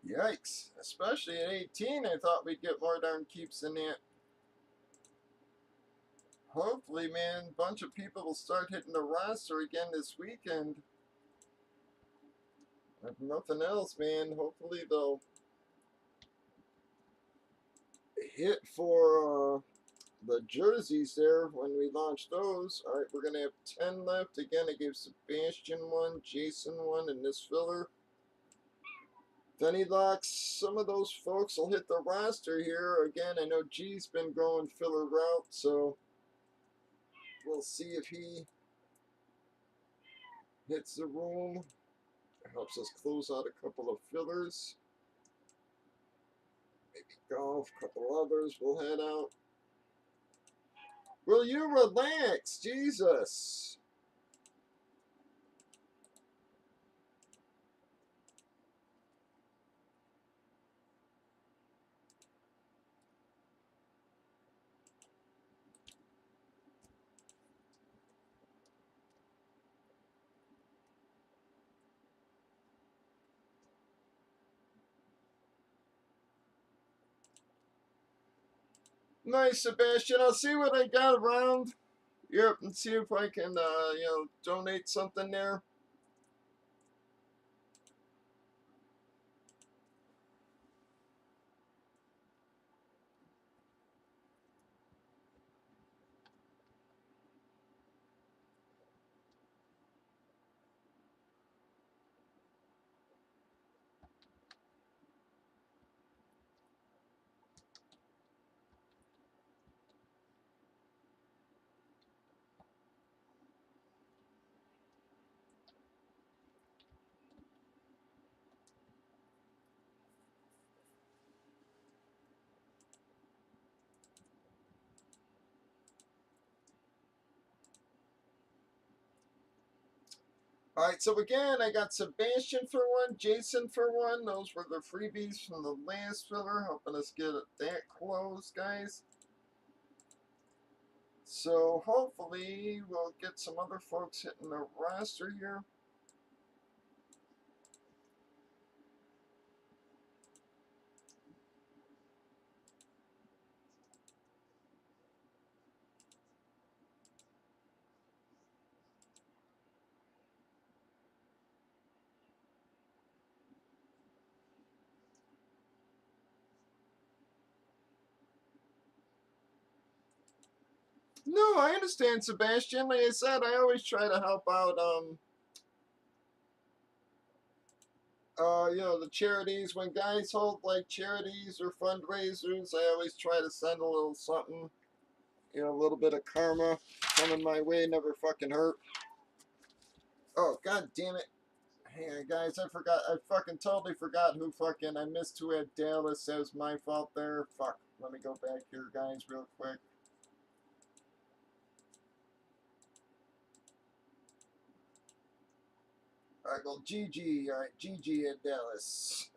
Yikes. Especially at 18, I thought we'd get more darn keeps than that. Hopefully, man, a bunch of people will start hitting the roster again this weekend. If nothing else, man, hopefully they'll hit for the jerseys there when we launch those. All right, we're going to have 10 left. Again, I gave Sebastian one, Jason one, and this filler. If any luck, some of those folks will hit the roster here. Again, I know G's been going filler route, so we'll see if he hits the room. Helps us close out a couple of fillers. Maybe golf, a couple others will head out. Will you relax? Jesus. Nice, Sebastian. I'll see what I got around. Yep, and see if I can, donate something there. All right, so again, I got Sebastian for one, Jason for one. Those were the freebies from the last filler, helping us get it that close, guys. So hopefully we'll get some other folks hitting the roster here. No, I understand, Sebastian. Like I said, I always try to help out, the charities. When guys hold like charities or fundraisers, I always try to send a little something. A little bit of karma coming my way never fucking hurt. Oh, god damn it. Hang on, guys, I forgot. I fucking totally forgot who fucking. I missed who had Dallas. That was my fault there. Fuck. Let me go back here, guys, real quick. Alright, well, GG. Alright, GG at Dallas.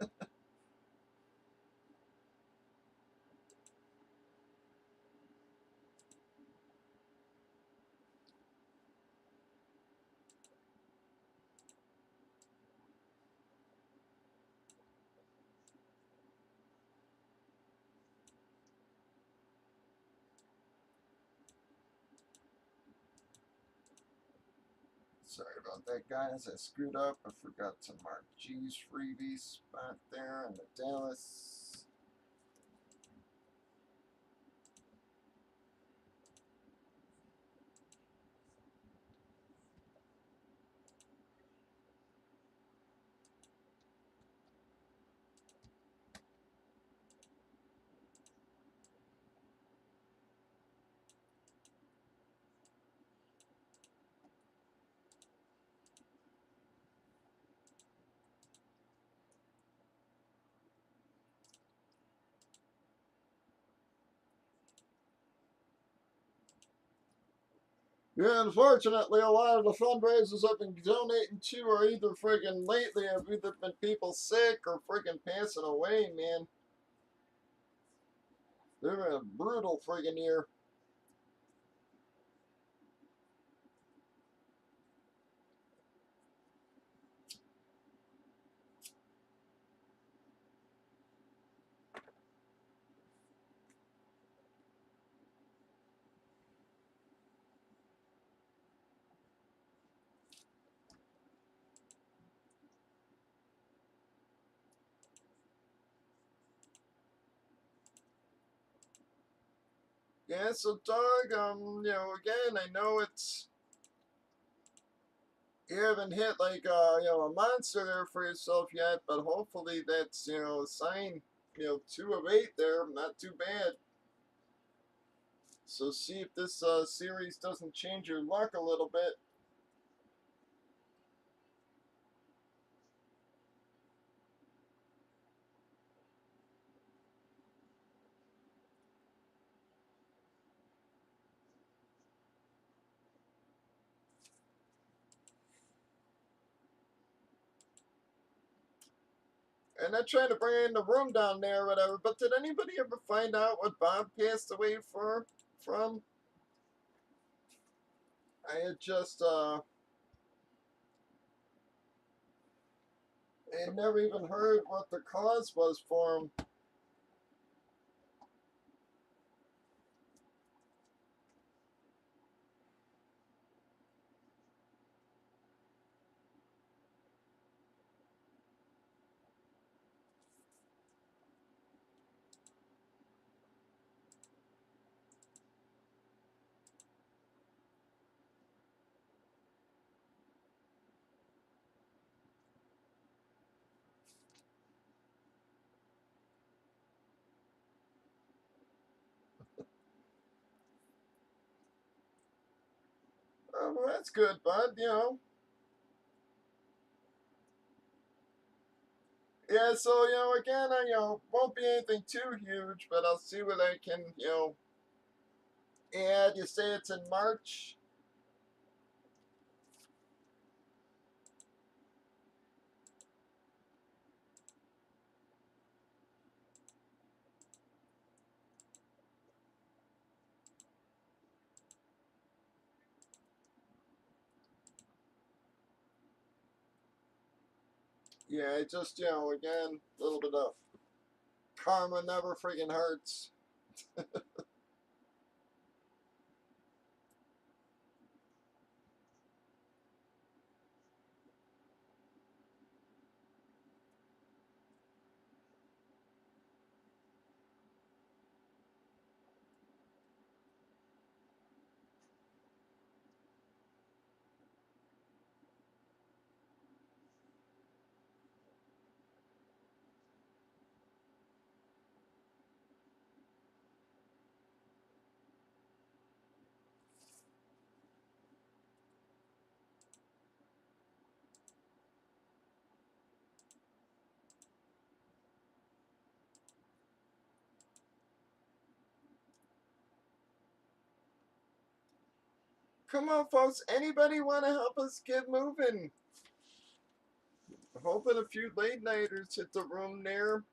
Sorry about that, guys. I screwed up. I forgot to mark G's freebie spot there in the Dallas. Yeah, unfortunately, a lot of the fundraisers I've been donating to are either friggin' lately have either been people sick or friggin' passing away, man. They're a brutal friggin' year. Yeah, so dog, again, I know it's you haven't hit like a monster there for yourself yet, but hopefully that's a sign. 2 of 8 there, not too bad. So see if this series doesn't change your luck a little bit. And they're trying to bring in the room down there or whatever. But did anybody ever find out what Bob passed away from? I had just I had never even heard what the cause was for him. Oh, well, that's good, bud. You know. Yeah. So again, I won't be anything too huge, but I'll see what I can add. You say it's in March. Yeah. It just again, a little bit of karma never freaking hurts. Come on, folks. Anybody want to help us get moving? Hoping a few late nighters hit the room there.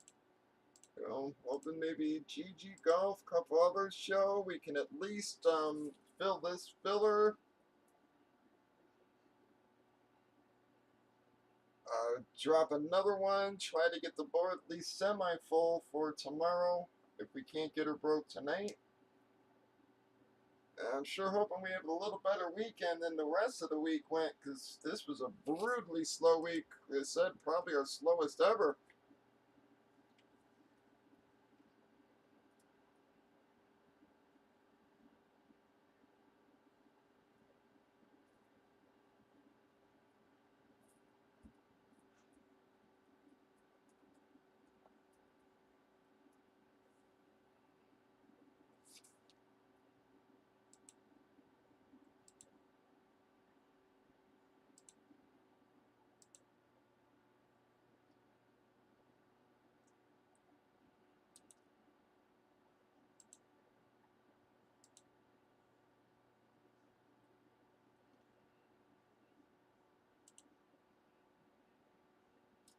Hoping maybe GG Golf, couple others show. We can at least fill this filler. Drop another one. Try to get the board at least semi-full for tomorrow. If we can't get her broke tonight. I'm sure hoping we have a little better weekend than the rest of the week went, because this was a brutally slow week. They said probably our slowest ever.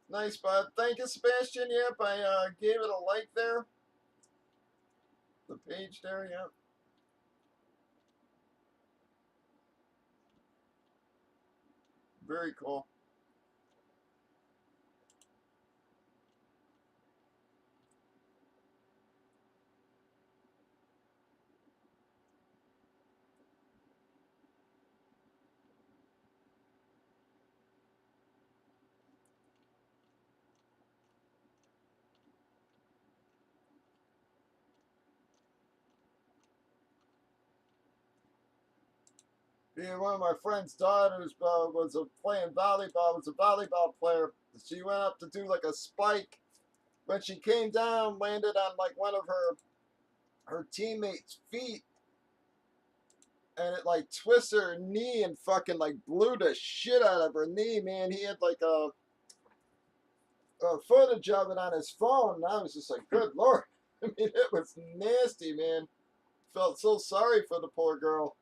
Nice, bud. Thank you, Sebastian. Yep, I gave it a like there. The page there, yep. Very cool. Yeah, one of my friend's daughters was playing volleyball. Was a volleyball player. She went up to do like a spike. When she came down, landed on like one of her teammates' feet, and it like twisted her knee and fucking like blew the shit out of her knee. Man, he had like a footage of it on his phone, and I was just like, good lord. I mean, it was nasty, man. Felt so sorry for the poor girl.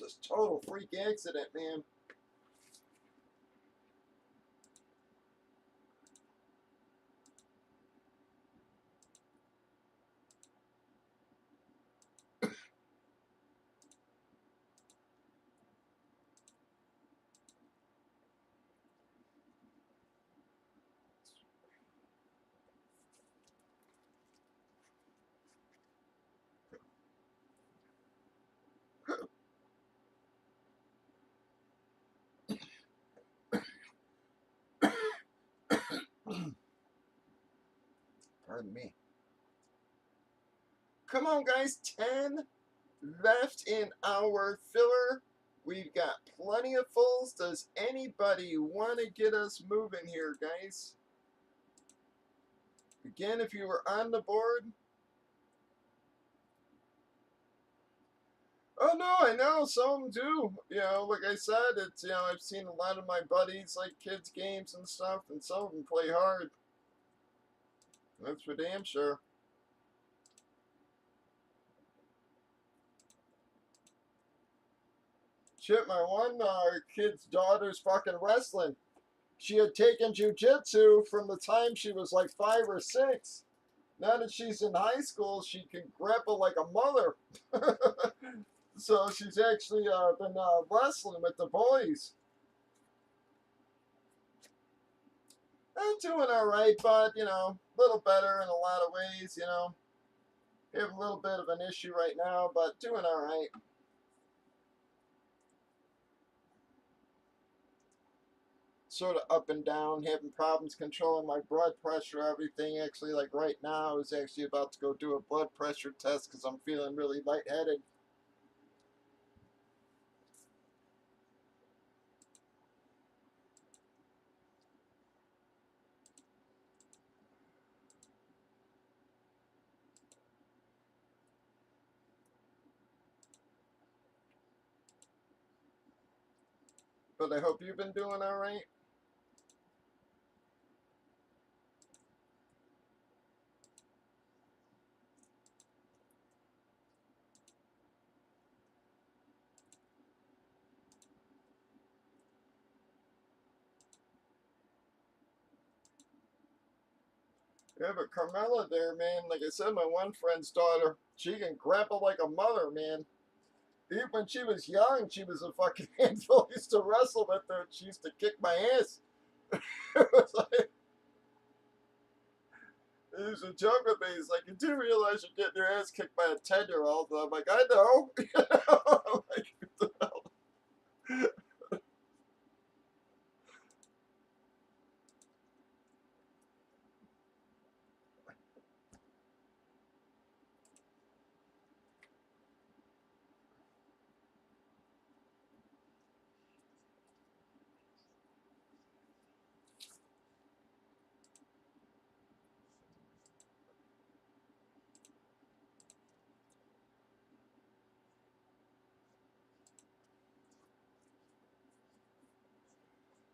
just total freak accident, man. Pardon me. Come on, guys. 10 left in our filler. We've got plenty of fulls. Does anybody want to get us moving here, guys? Again, if you were on the board. Oh, no, I know. Some do. You know, like I said, it's, you know, I've seen a lot of my buddies like kids' games and stuff, and some of them play hard. That's for damn sure. Shit, my one kid's daughter's fucking wrestling. She had taken jujitsu from the time she was like 5 or 6. Now that she's in high school, she can grapple like a mother. So she's actually been wrestling with the boys. I'm doing all right, but, you know, a little better in a lot of ways, you know. Have a little bit of an issue right now, but doing all right. Sort of up and down, having problems controlling my blood pressure, everything. Actually, like right now, I was actually about to go do a blood pressure test because I'm feeling really lightheaded. But I hope you've been doing all right. Yeah, but Carmella there, man, like I said, my one friend's daughter, she can grapple like a mother, man. Even when she was young, she was a fucking handful. I used to wrestle with her. She used to kick my ass. It was like, he used to joke with me. He's like, you do realize you're getting your ass kicked by a 10-year-old? I'm like, I know. I'm like, what the hell?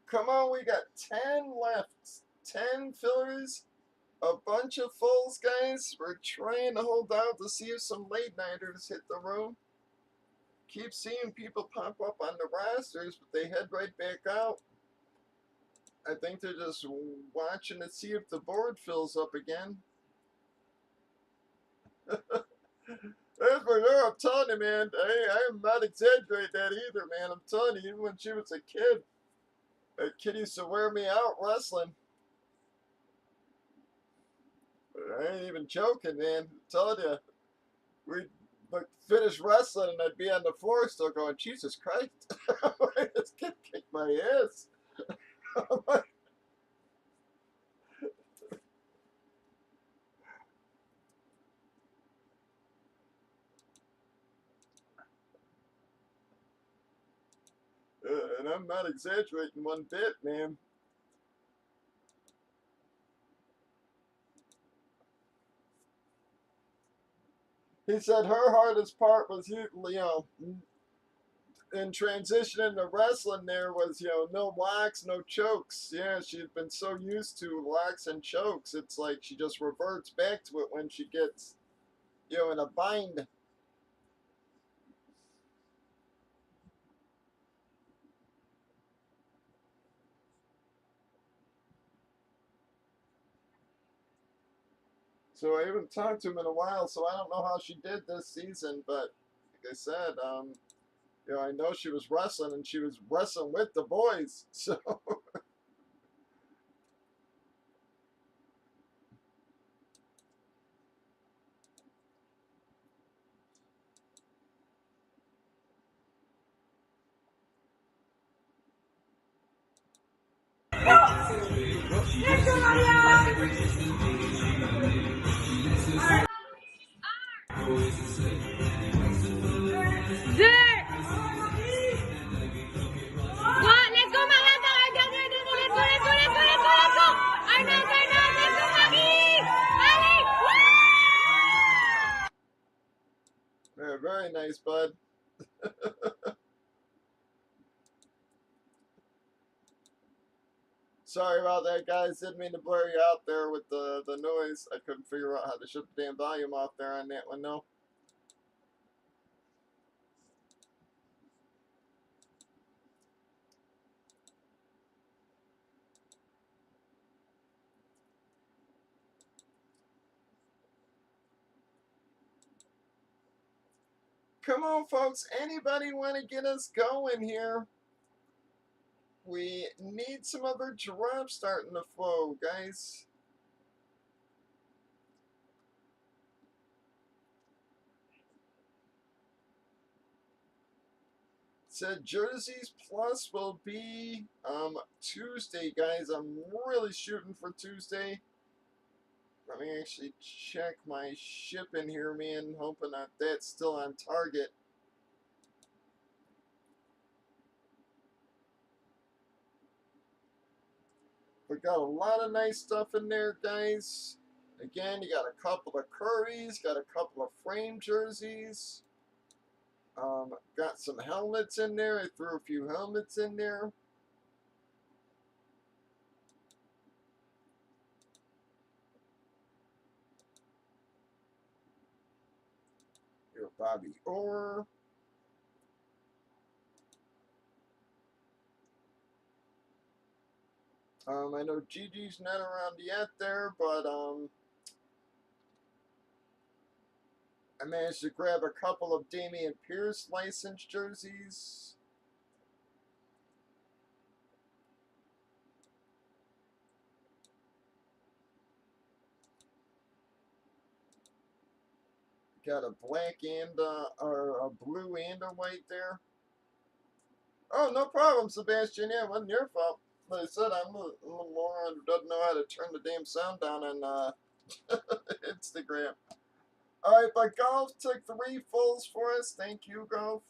Come on, we got 10 left. 10 fillers. A bunch of fulls, guys. We're trying to hold out to see if some late nighters hit the room. Keep seeing people pop up on the rosters, but they head right back out. I think they're just watching to see if the board fills up again. That's for sure. I'm telling you, man. I'm not exaggerating that either, man. I'm telling you, even when she was a kid, that kid used to wear me out wrestling. I ain't even joking, man. I'm telling you, we'd like finish wrestling and I'd be on the floor still going, Jesus Christ, this kid kicked my ass. And I'm not exaggerating one bit, man. He said her hardest part was, you know, in transitioning to wrestling there was, you know, no locks, no chokes. Yeah, she'd been so used to locks and chokes. It's like she just reverts back to it when she gets, you know, in a bind. So I haven't talked to him in a while, so I don't know how she did this season. But like I said, you know, I know she was wrestling, and she was wrestling with the boys. So yeah, very nice, bud. Sorry about that, guys. Didn't mean to blur you out there with the noise. I couldn't figure out how to shut the damn volume off there on that one, no. Come on, folks. Anybody want to get us going here? We need some other drops starting to flow, guys. Said Jerseys Plus will be Tuesday, guys. I'm really shooting for Tuesday. Let me actually check my shipping here, man. Hoping that that's still on target. We got a lot of nice stuff in there, guys. Again, you got a couple of Currys, got a couple of frame jerseys. Got some helmets in there. I threw a few helmets in there. Your Bobby Orr. I know Gigi's not around yet there, but I managed to grab a couple of Damian Pierce licensed jerseys. Got a black and or a blue and a white there. Oh, no problem, Sebastian. Yeah, it wasn't your fault. Like I said, I'm a little moron who doesn't know how to turn the damn sound down on Instagram. All right, but Golf took 3 fulls for us. Thank you, Golf.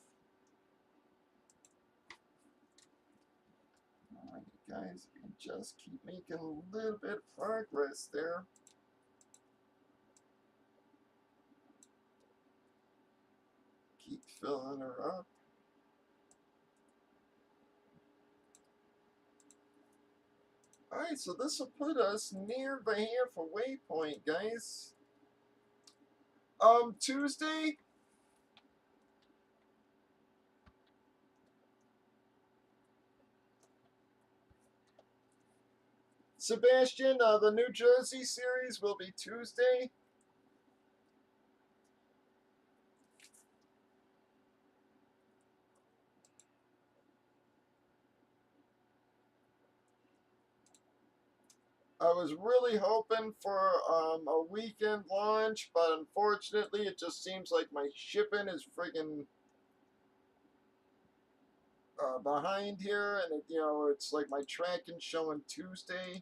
All right, guys, we just keep making a little bit of progress there. Keep filling her up. Alright, so this will put us near the halfway point, guys. Tuesday. Sebastian, the New Jersey series will be Tuesday. I was really hoping for a weekend launch, but unfortunately, it just seems like my shipping is friggin' behind here, and it, you know, it's like my tracking showing Tuesday.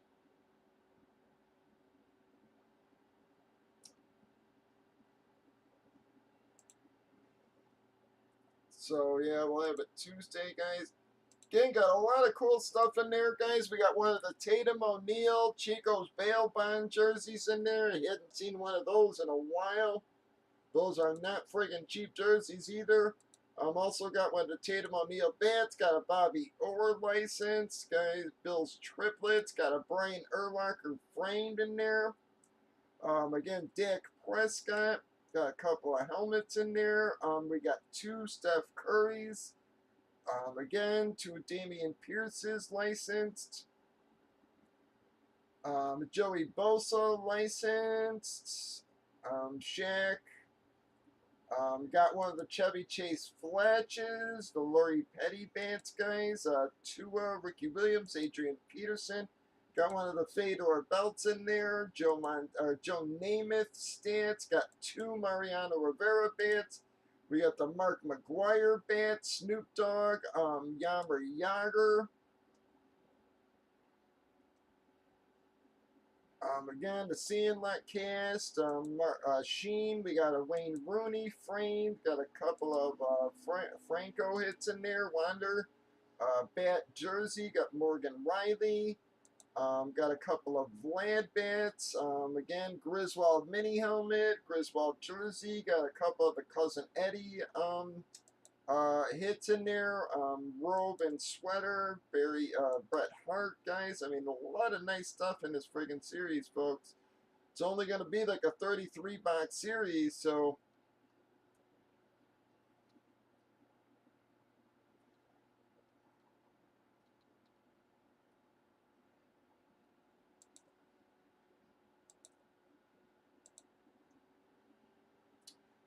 So yeah, we'll have it Tuesday, guys. Again, got a lot of cool stuff in there, guys. We got one of the Tatum O'Neal Chico's bail bond jerseys in there. You hadn't seen one of those in a while. Those are not friggin' cheap jerseys either. Also got one of the Tatum O'Neal bats. Got a Bobby Orr license. Guys, Bill's triplets. Got a Brian Urlacher framed in there. Again, Dak Prescott. Got a couple of helmets in there. We got 2 Steph Currys. Again, 2 Damian Pierce's licensed. Joey Bosa licensed. Shaq. Got one of the Chevy Chase Fletches, the Lori Petty Bants guys, Tua, Ricky Williams, Adrian Peterson. Got one of the Fedor belts in there. Joe Namath stance. Got two Mariano Rivera bants. We got the Mark McGuire bant, Snoop Dogg, Yammer Yager. Again, the Sandlot cast, Sheen, we got a Wayne Rooney framed, got a couple of Franco hits in there, Wander, Bat jersey, got Morgan Riley, got a couple of Vlad bats, again, Griswold mini helmet, Griswold jersey, got a couple of the Cousin Eddie hits in there, robe and sweater, Bret Hart, guys. I mean, a lot of nice stuff in this friggin' series, folks. It's only going to be like a 33 box series, so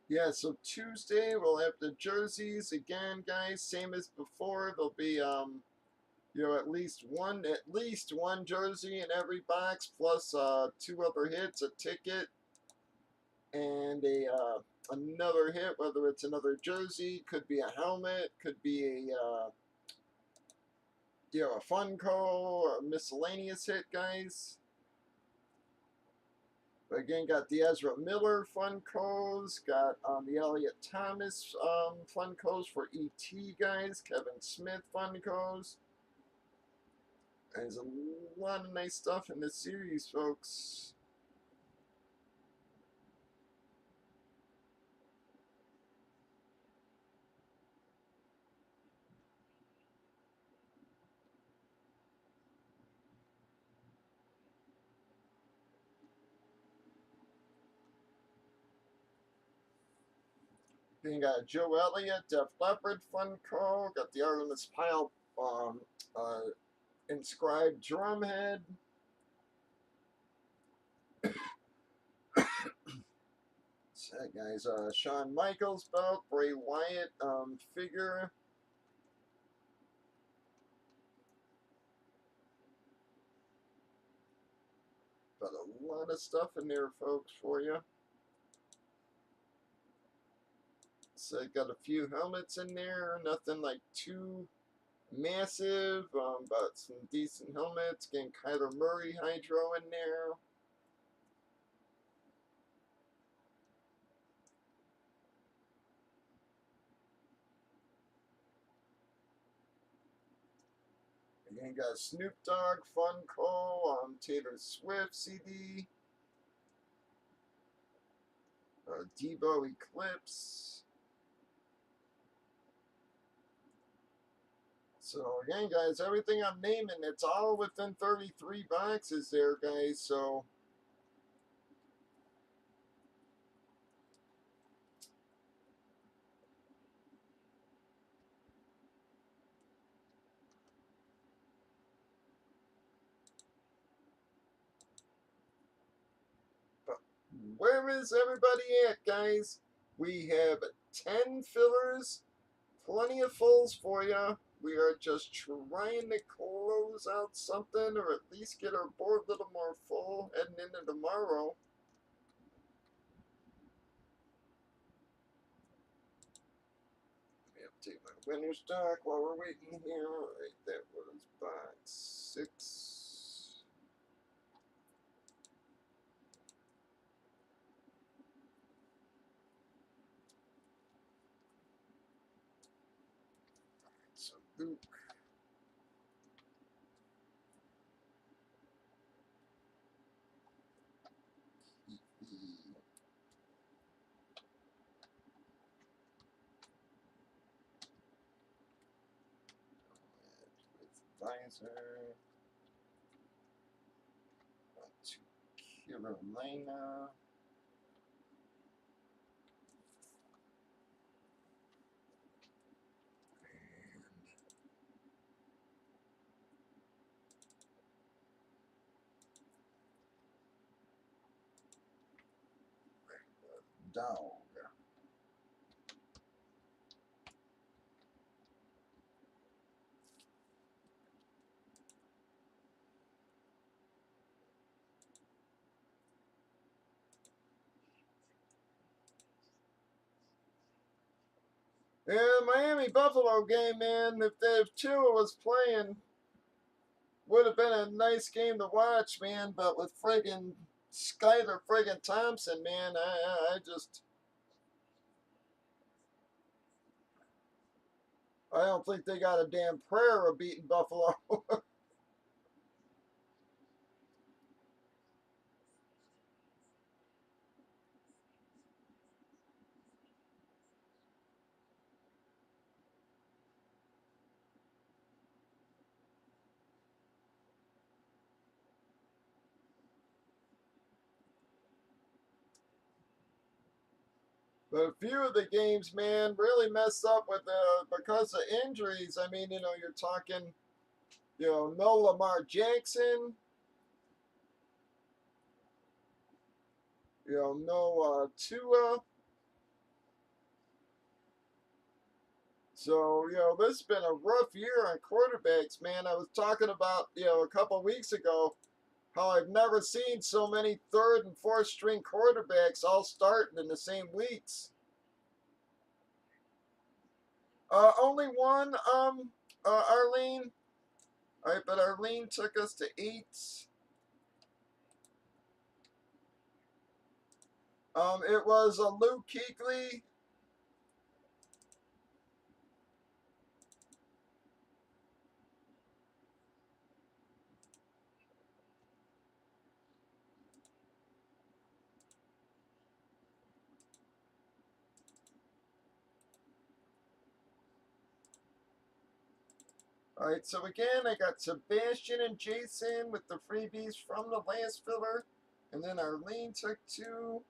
yeah. So Tuesday we'll have the jerseys again, guys. Same as before. There'll be you know, at least one jersey in every box, plus two other hits, a ticket, and a another hit. Whether it's another jersey, could be a helmet, could be a you know, a Funko, a miscellaneous hit, guys. Again, got the Ezra Miller Funkos, got the Elliot Thomas Funkos for ET, guys, Kevin Smith Funkos. There's a lot of nice stuff in this series, folks. Then got Joe Elliott, Def Leppard Funko, got the Artemis Pyle uh, inscribed drumhead. So, guys, Shawn Michaels belt, Bray Wyatt figure. Got a lot of stuff in there, folks, for you. So got a few helmets in there, nothing like too massive, but some decent helmets. Getting Kyler Murray Hydro in there. Again, got Snoop Dogg Funko, Taylor Swift CD, Debo Eclipse. So again, guys, everything I'm naming, it's all within 33 boxes there, guys. So where is everybody at, guys? We have 10 fillers, plenty of fulls for you. We are just trying to close out something, or at least get our board a little more full heading into tomorrow. Let me update my winner stock while we're waiting here. Alright, that was box 6. So Luke. Advisor. To Carolina. dog. Yeah, Miami Buffalo game, man. If Tua was playing, would have been a nice game to watch, man. But with friggin' Skyler friggin' Thompson, man, I don't think they got a damn prayer of beating Buffalo. But a few of the games, man, really messed up with because of injuries. I mean, you're talking, no Lamar Jackson, no Tua. So, this has been a rough year on quarterbacks, man. I was talking about, a couple weeks ago how I've never seen so many third and fourth string quarterbacks all starting in the same weeks. Only one, Arlene. All right, but Arlene took us to 8. It was Luke Kuechly. All right, so again, I got Sebastian and Jason with the freebies from the last filler. And then Arlene took 2.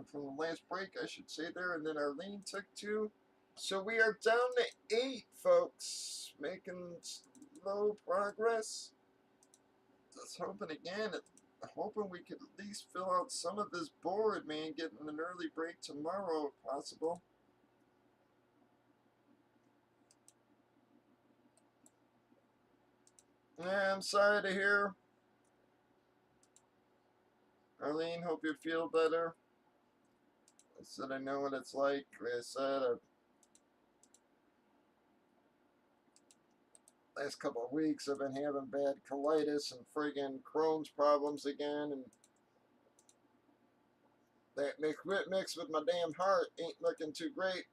From the last break, I should say there. And then Arlene took 2. So we are down to 8, folks. Making slow progress. Just hoping again, hoping we could at least fill out some of this board, man. Getting an early break tomorrow if possible. Yeah, I'm sorry to hear. Arlene, hope you feel better. I said I know what it's like. Like I said, last couple of weeks I've been having bad colitis and friggin' Crohn's problems again, and that mixed with my damn heart ain't looking too great.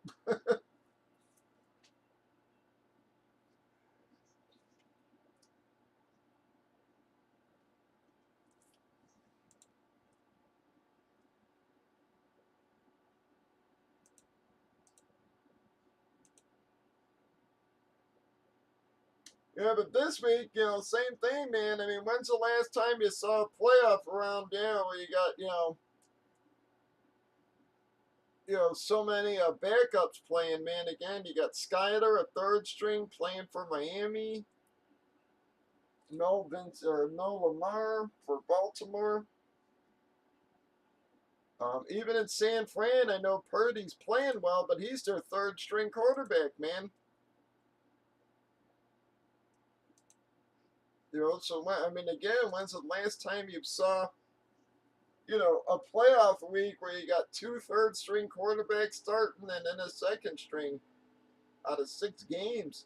Yeah, but this week, same thing, man. I mean, when's the last time you saw a playoff around there where you got, so many backups playing, man. Again, you got Skyler, a third string, playing for Miami. No Lamar for Baltimore. Even in San Fran, I know Purdy's playing well, but he's their third string quarterback, man. So I mean, again, when's the last time you saw, a playoff week where you got 2 third string quarterbacks starting and then a second string out of 6 games?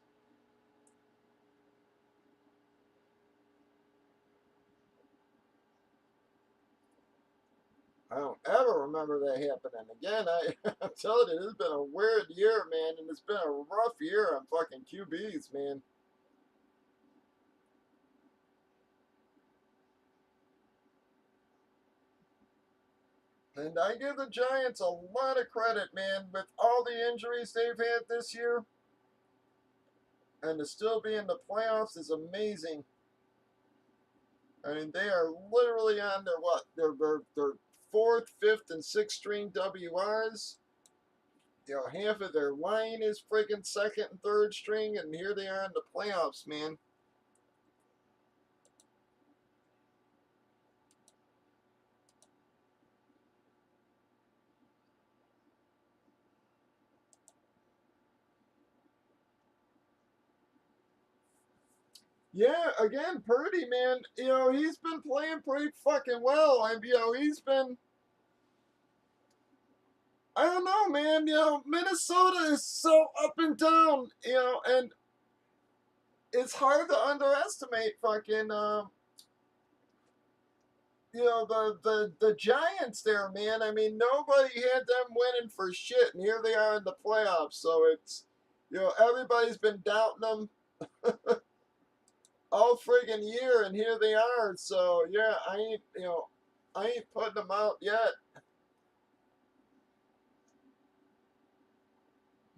I don't ever remember that happening. Again, I'm telling you, this has been a weird year, man, and it's been a rough year on fucking QBs, man. And I give the Giants a lot of credit, man, with all the injuries they've had this year, and to still be in the playoffs is amazing. I mean, they are literally on their what? Their fourth, fifth, and sixth string WRs. Half of their line is freaking second and third string, and here they are in the playoffs, man. Yeah, again, Purdy, man, he's been playing pretty fucking well. And, he's been, I don't know, man, Minnesota is so up and down, and it's hard to underestimate fucking, the Giants there, man. I mean, nobody had them winning for shit, and here they are in the playoffs. So it's, everybody's been doubting them all friggin' year, and here they are. So yeah, I ain't putting them out yet.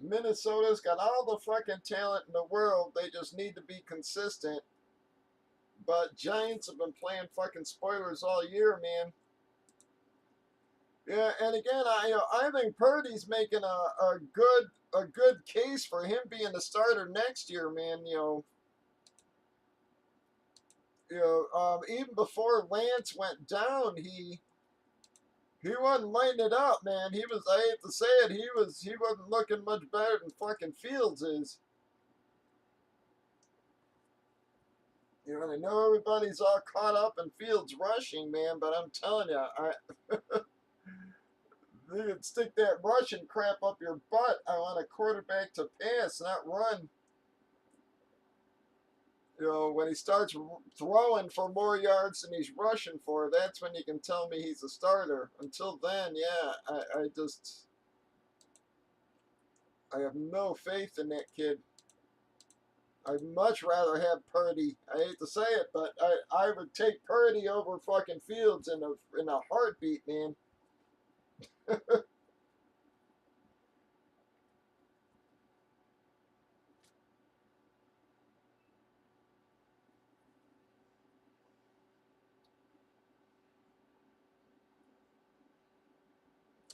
Minnesota's got all the fucking talent in the world. They just need to be consistent. But Giants have been playing fucking spoilers all year, man. Yeah, and again, I think Purdy's making a good case for him being the starter next year, man. Even before Lance went down, he wasn't lighting it up, man. He was, I hate to say it, he wasn't looking much better than fucking Fields is. I know everybody's all caught up in Fields rushing, man, but I'm telling you, you could stick that Russian crap up your butt. I want a quarterback to pass, not run. When he starts throwing for more yards than he's rushing for, that's when you can tell me he's a starter. Until then, yeah, I have no faith in that kid. I'd much rather have Purdy. I hate to say it, but I would take Purdy over fucking Fields in a heartbeat, man.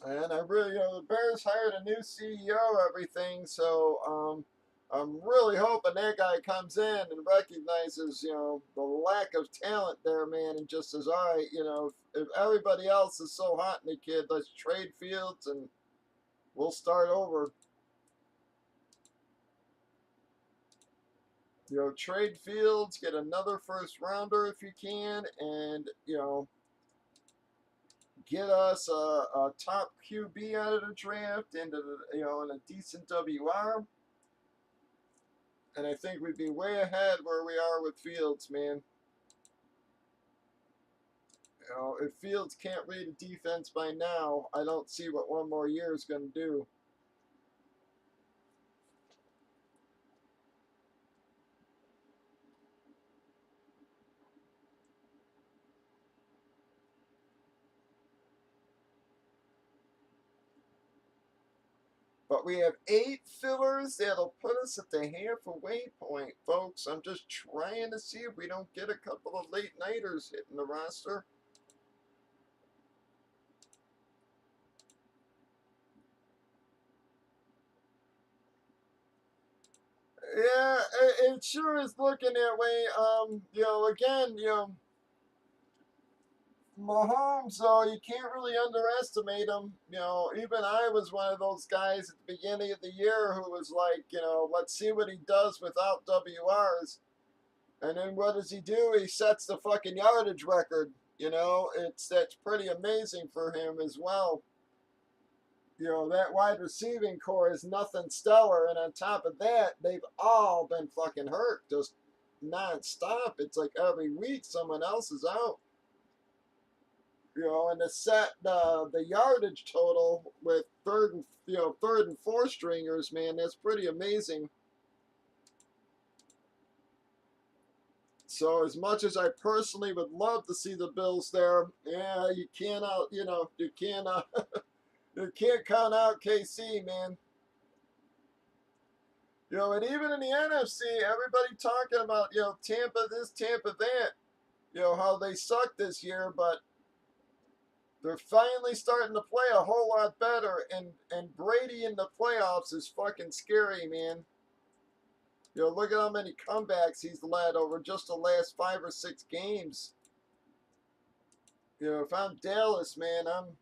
And I really, the Bears hired a new CEO, everything. So I'm really hoping that guy comes in and recognizes, the lack of talent there, man, and just says, all right, if everybody else is so hot in the kid, let's trade Fields and we'll start over. Trade Fields, get another first rounder if you can, and get us a top QB out of the draft into in a decent WR. And I think we'd be way ahead where we are with Fields, man. If Fields can't read a defense by now, I don't see what one more year is going to do. But we have 8 fillers that'll put us at the halfway point, folks. I'm just trying to see if we don't get a couple of late nighters hitting the roster. Yeah, it sure is looking that way. Again, Mahomes, though, you can't really underestimate him. Even I was one of those guys at the beginning of the year who was like, let's see what he does without WRs. And then what does he do? He sets the fucking yardage record. That's pretty amazing for him as well. That wide receiving core is nothing stellar, and on top of that, they've all been fucking hurt just nonstop. It's like every week someone else is out. And to set the yardage total with third and fourth stringers, man, that's pretty amazing. So as much as I personally would love to see the Bills there, yeah, you cannot, you can't count out KC, man. And even in the NFC, everybody talking about, Tampa this, Tampa that, how they suck this year, but they're finally starting to play a whole lot better, and Brady in the playoffs is fucking scary, man. Look at how many comebacks he's led over just the last 5 or 6 games. If I'm Dallas, man, I'm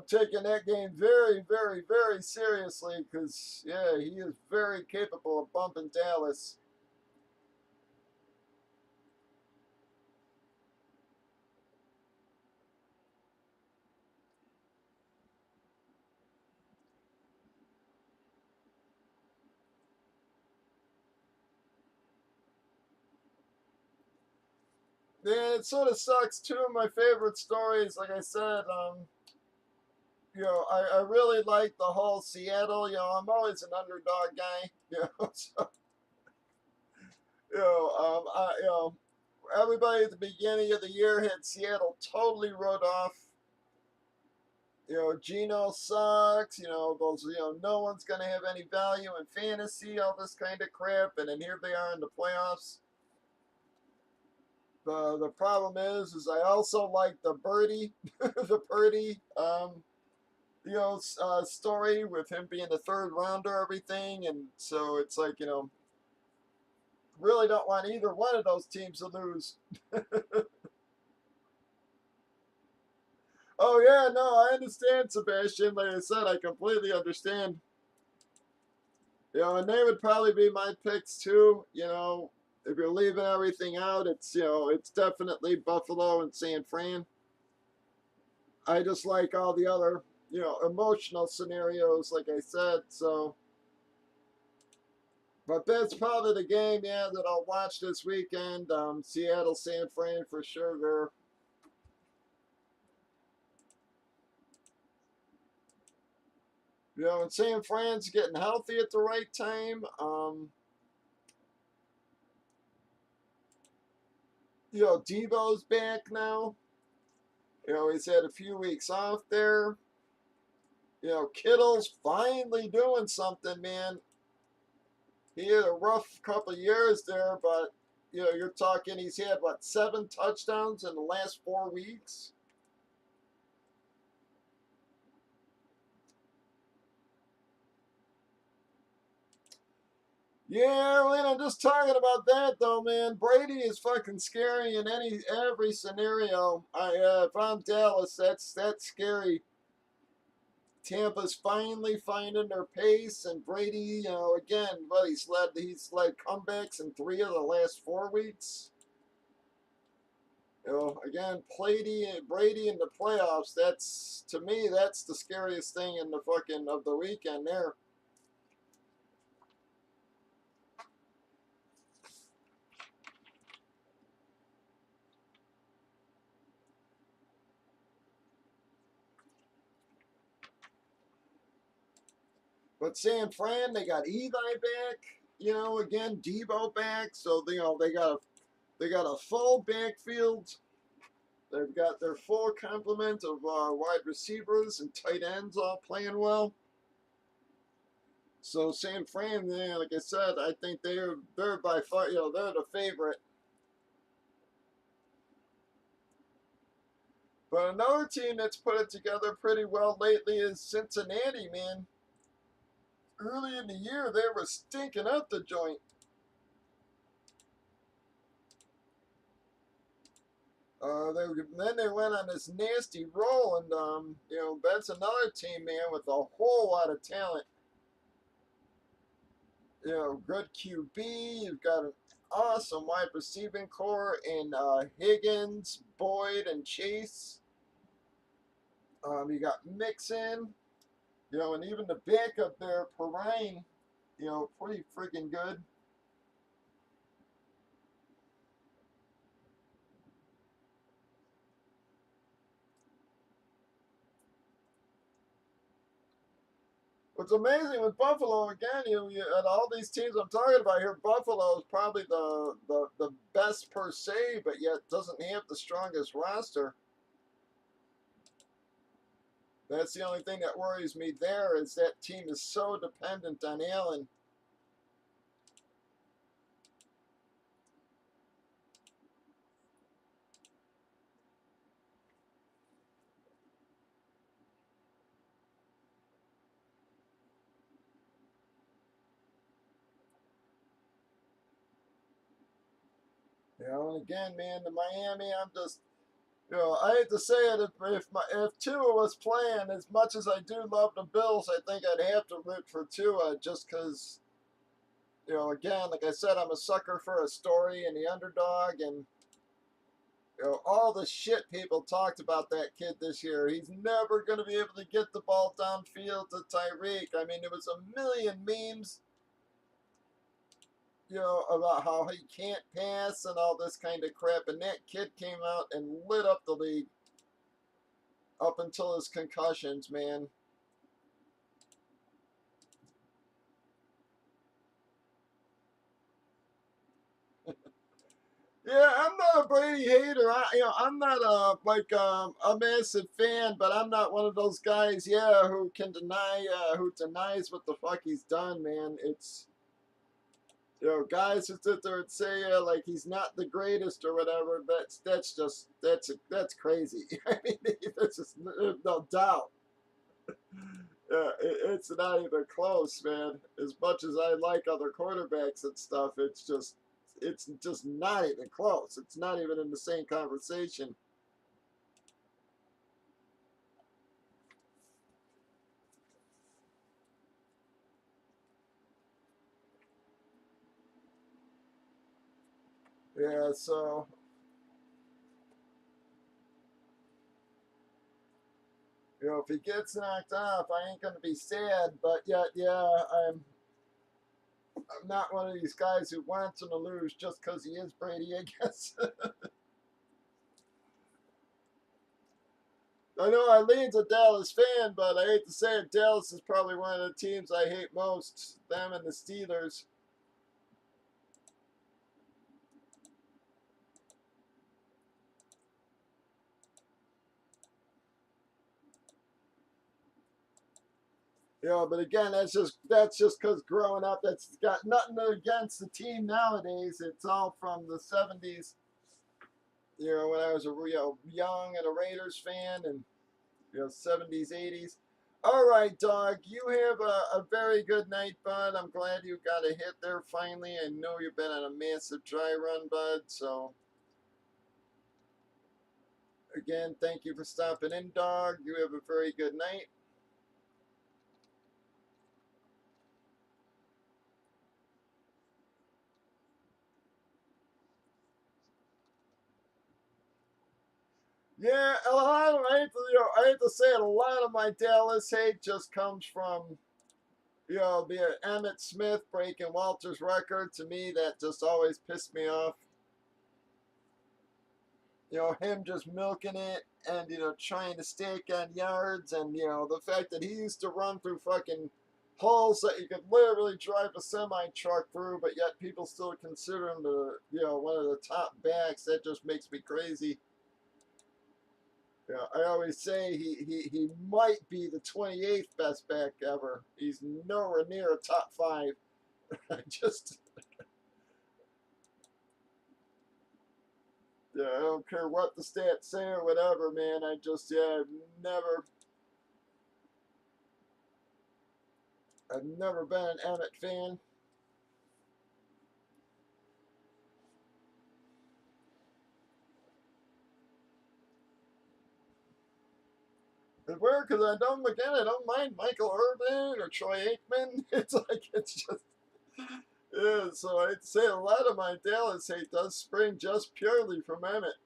taking that game very, very, very seriously because, yeah, he is very capable of bumping Dallas. Yeah, it sort of sucks. Two of my favorite stories, like I said, I really like the whole Seattle. I'm always an underdog guy. So, everybody at the beginning of the year had Seattle totally wrote off. Geno sucks. Those. No one's gonna have any value in fantasy. All this kind of crap, and then here they are in the playoffs. The problem is I also like the Birdie, the Purdy, story with him being the third rounder, everything, and so it's like really don't want either one of those teams to lose. Oh yeah, no, I understand, Sebastian. Like I said, I completely understand. And they would probably be my picks too. If you're leaving everything out, it's definitely Buffalo and San Fran. I just like all the other, emotional scenarios, like I said. So, but that's probably the game, yeah, that I'll watch this weekend. Seattle, San Fran for sure. There, and San Fran's getting healthy at the right time. Debo's back now. He's had a few weeks off there. Kittle's finally doing something, man. He had a rough couple of years there, but you're talking he's had what 7 touchdowns in the last 4 weeks. Yeah, man, I'm just talking about that though, man. Brady is fucking scary in every scenario. If I'm Dallas, that's scary. Tampa's finally finding their pace, and Brady, again, but he's led comebacks in 3 of the last 4 weeks. Again, Brady in the playoffs. That's to me, that's the scariest thing in the fucking of the weekend there. But San Fran, they got Eli back. Again, Debo back. So they got a full backfield. They've got their full complement of wide receivers and tight ends all playing well. So San Fran, yeah, like I said, I think they're by far, they're the favorite. But another team that's put it together pretty well lately is Cincinnati, man. Early in the year, they were stinking up the joint. Then they went on this nasty roll, and that's another team, man, with a whole lot of talent. Good QB. You've got an awesome wide receiving core in Higgins, Boyd, and Chase. You got Mixon, and even the backup there, Perrine, pretty freaking good. What's amazing with Buffalo again, and all these teams I'm talking about here, Buffalo is probably the best per se, but yet doesn't have the strongest roster. That's the only thing that worries me there is that team is so dependent on Allen. And again, man, the Miami, I'm just, I hate to say it, if Tua was playing, as much as I do love the Bills, I think I'd have to root for Tua just because, again, like I said, I'm a sucker for a story and the underdog, and all the shit people talked about that kid this year. He's never going to be able to get the ball downfield to Tyreek. I mean, there was a million memes. you know, about how he can't pass and all this kind of crap. And that kid came out and lit up the league up until his concussions, man. Yeah, I'm not a Brady hater. I'm not a massive fan, but I'm not one of those guys, yeah, who can deny, who denies what the fuck he's done, man. It's, you know, guys who sit there and say, like he's not the greatest or whatever. That's crazy. I mean, that's just no doubt. It's not even close, man. As much as I like other quarterbacks and stuff, it's just not even close. It's not even in the same conversation. Yeah, so you know, if he gets knocked off, I ain't gonna be sad. But yet, yeah, I'm not one of these guys who wants him to lose just because he is Brady, I guess. I know Eileen's a Dallas fan, but I hate to say it, Dallas is probably one of the teams I hate most. Them and the Steelers. But again, that's just because growing up, that's got nothing against the team nowadays. It's all from the '70s. When I was a young and a Raiders fan, and '70s, '80s. All right, dog. You have a very good night, bud. I'm glad you got a hit there finally. I know you've been on a massive dry run, bud. So again, thank you for stopping in, dog. You have a very good night. Yeah, a lot of I hate to say it, a lot of my Dallas hate just comes from the Emmett Smith breaking Walter's record. To me, that just always pissed me off. Him just milking it and trying to stake on yards, and the fact that he used to run through fucking holes that you could literally drive a semi truck through, but yet people still consider him one of the top backs. That just makes me crazy. I always say he might be the 28th best back ever. He's nowhere near a top five. I just, I don't care what the stats say or whatever, man. Never, I've never been an Emmett fan. It's weird because I don't mind Michael Irvin or Troy Aikman. It's just, yeah. So I'd say a lot of my Dallas hate does spring just purely from Emmett.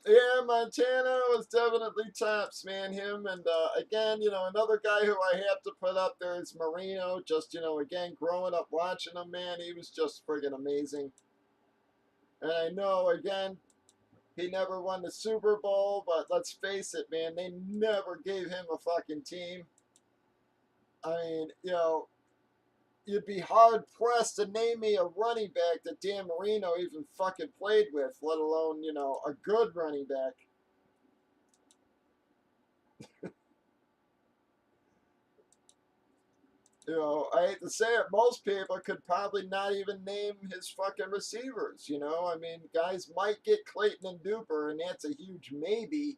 Yeah, Montana was definitely tops, man. Him and again, another guy who I have to put up there is Marino. Just again, growing up watching him, man, he was just friggin' amazing. And I know again, he never won the Super Bowl, but let's face it, man, they never gave him a fucking team. I mean, you'd be hard pressed to name me a running back that Dan Marino even fucking played with, let alone, a good running back. I hate to say it, most people could probably not even name his fucking receivers. I mean, guys might get Clayton and Duper, and that's a huge maybe.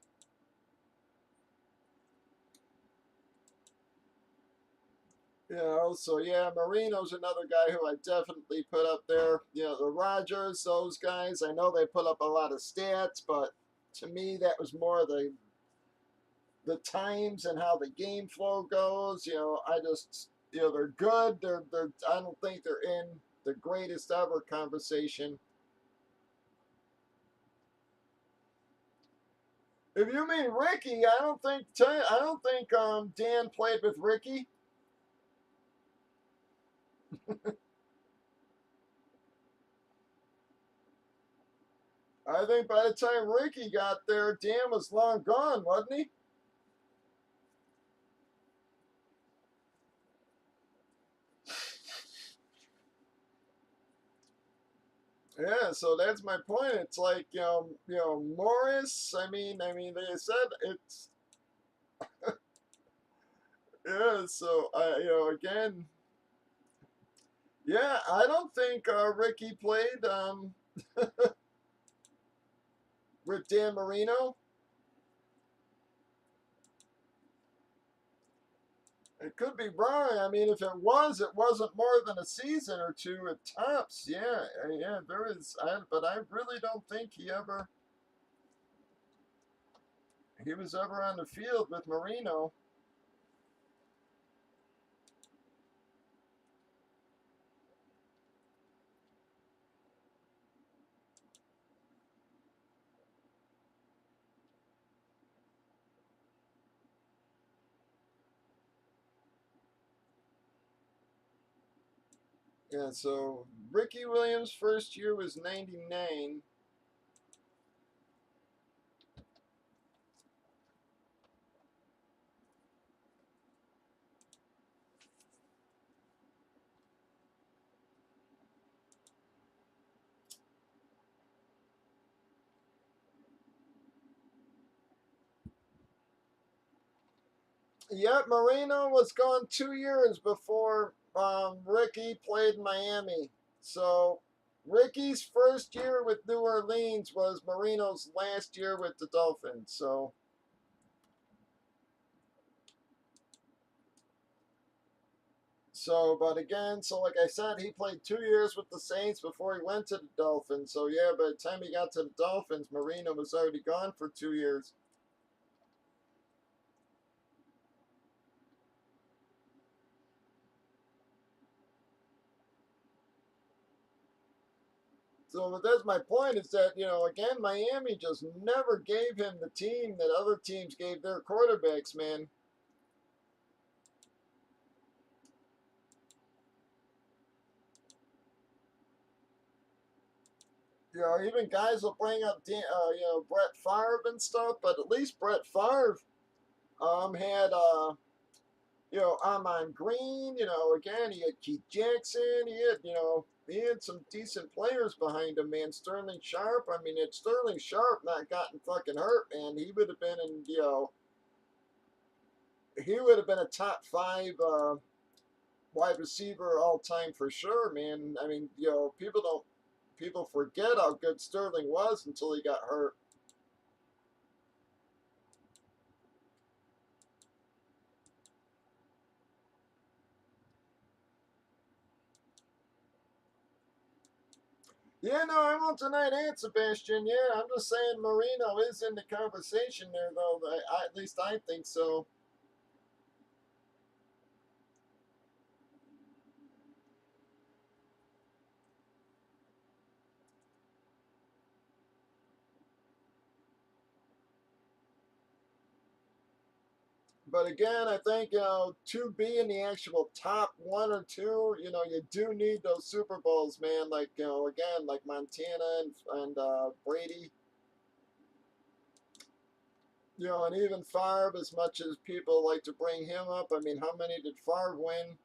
So yeah, Marino's another guy who I definitely put up there. The Rogers, those guys, I know they put up a lot of stats, but to me, that was more the times and how the game flow goes. I just, they're good. I don't think they're in the greatest ever conversation. If you mean Ricky, I don't think Dan played with Ricky. I think by the time Ricky got there, Dan was long gone, wasn't he? Yeah, so that's my point. It's like Morris. They said it's yeah. So again, yeah, I don't think Ricky played with Dan Marino. It could be wrong. I mean, if it was, it wasn't more than a season or two at tops. Yeah, yeah, there is. But I really don't think he was ever on the field with Marino. Yeah, so Ricky Williams' first year was 99. Yep, Marino was gone 2 years before Ricky played Miami. So Ricky's first year with New Orleans was Marino's last year with the Dolphins. But again, so like I said, he played 2 years with the Saints before he went to the Dolphins. So yeah, by the time he got to the Dolphins, Marino was already gone for 2 years. So, but that's my point is that, again, Miami just never gave him the team that other teams gave their quarterbacks, man. Even guys will bring up, Brett Favre and stuff, but at least Brett Favre had, Amon Green, again, he had Keith Jackson, he had some decent players behind him, man. Sterling Sharp, I mean, had Sterling Sharp not gotten fucking hurt, man, he would have been he would have been a top five wide receiver all time for sure, man. I mean, people forget how good Sterling was until he got hurt. Yeah, no, I won't deny that, Sebastian. Yeah, I'm just saying Marino is in the conversation there, though. At least I think so. But again, I think, to be in the actual top one or two, you do need those Super Bowls, man. Like, again, like Montana and Brady, and even Favre, as much as people like to bring him up. I mean, how many did Favre win?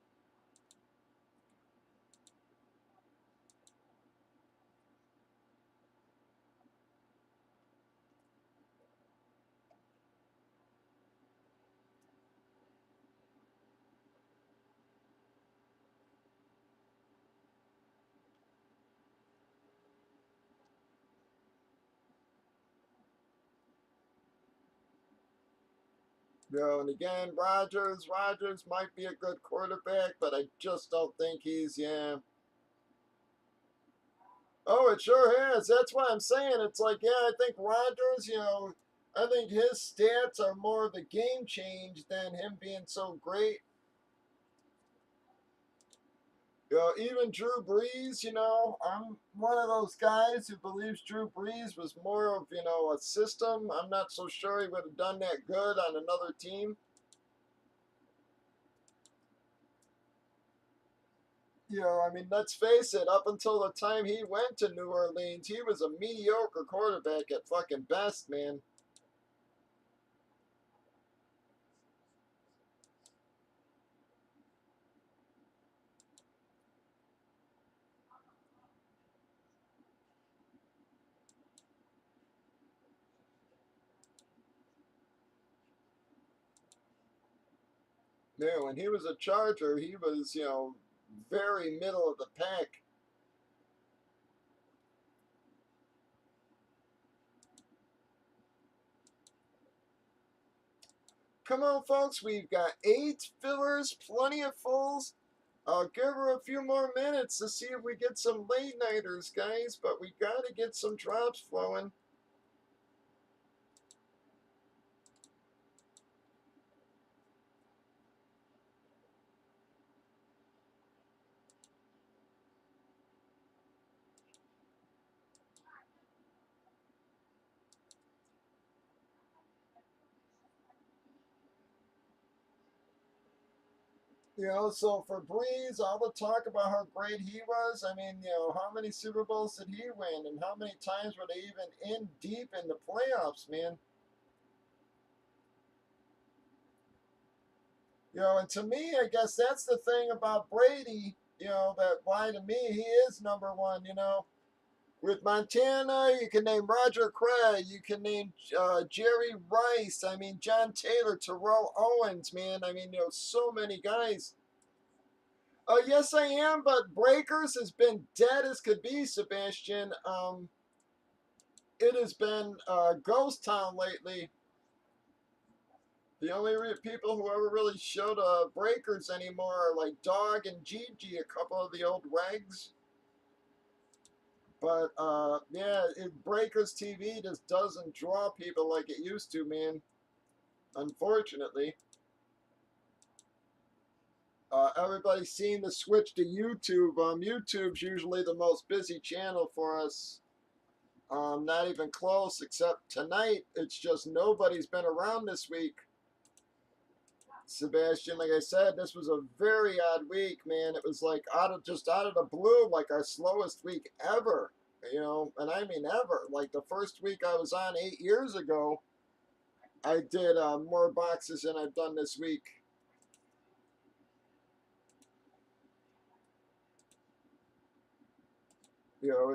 And again, Rodgers might be a good quarterback, but I just don't think he's, yeah. Oh, it sure has. That's why I'm saying it's like, yeah, I think Rodgers, I think his stats are more the game change than him being so great. Even Drew Brees, I'm one of those guys who believes Drew Brees was more of, a system. I'm not so sure he would have done that good on another team. I mean, let's face it, up until the time he went to New Orleans, he was a mediocre quarterback at fucking best, man. When he was a Charger, he was, very middle of the pack. Come on, folks, we've got 8 fillers, plenty of fulls. I'll give her a few more minutes to see if we get some late nighters, guys, but we got to get some drops flowing. So for Breeze, all the talk about how great he was, I mean, how many Super Bowls did he win? And how many times were they even in deep in the playoffs, man? And to me, I guess that's the thing about Brady, that why to me he is number one, With Montana, you can name Roger Craig, you can name Jerry Rice, I mean, John Taylor, Terrell Owens, man. I mean, so many guys. Yes, I am, but Breakers has been dead as could be, Sebastian. It has been ghost town lately. The only people who ever really showed Breakers anymore are like Dog and Gigi, a couple of the old regs. But yeah, Breakers TV just doesn't draw people like it used to, man. Unfortunately, everybody's seen the switch to YouTube. YouTube's usually the most busy channel for us. Not even close, except tonight. It's just nobody's been around this week. Sebastian, like I said, this was a very odd week, man. It was like out of the blue, like our slowest week ever. And I mean ever. Like the first week I was on 8 years ago, I did more boxes than I've done this week.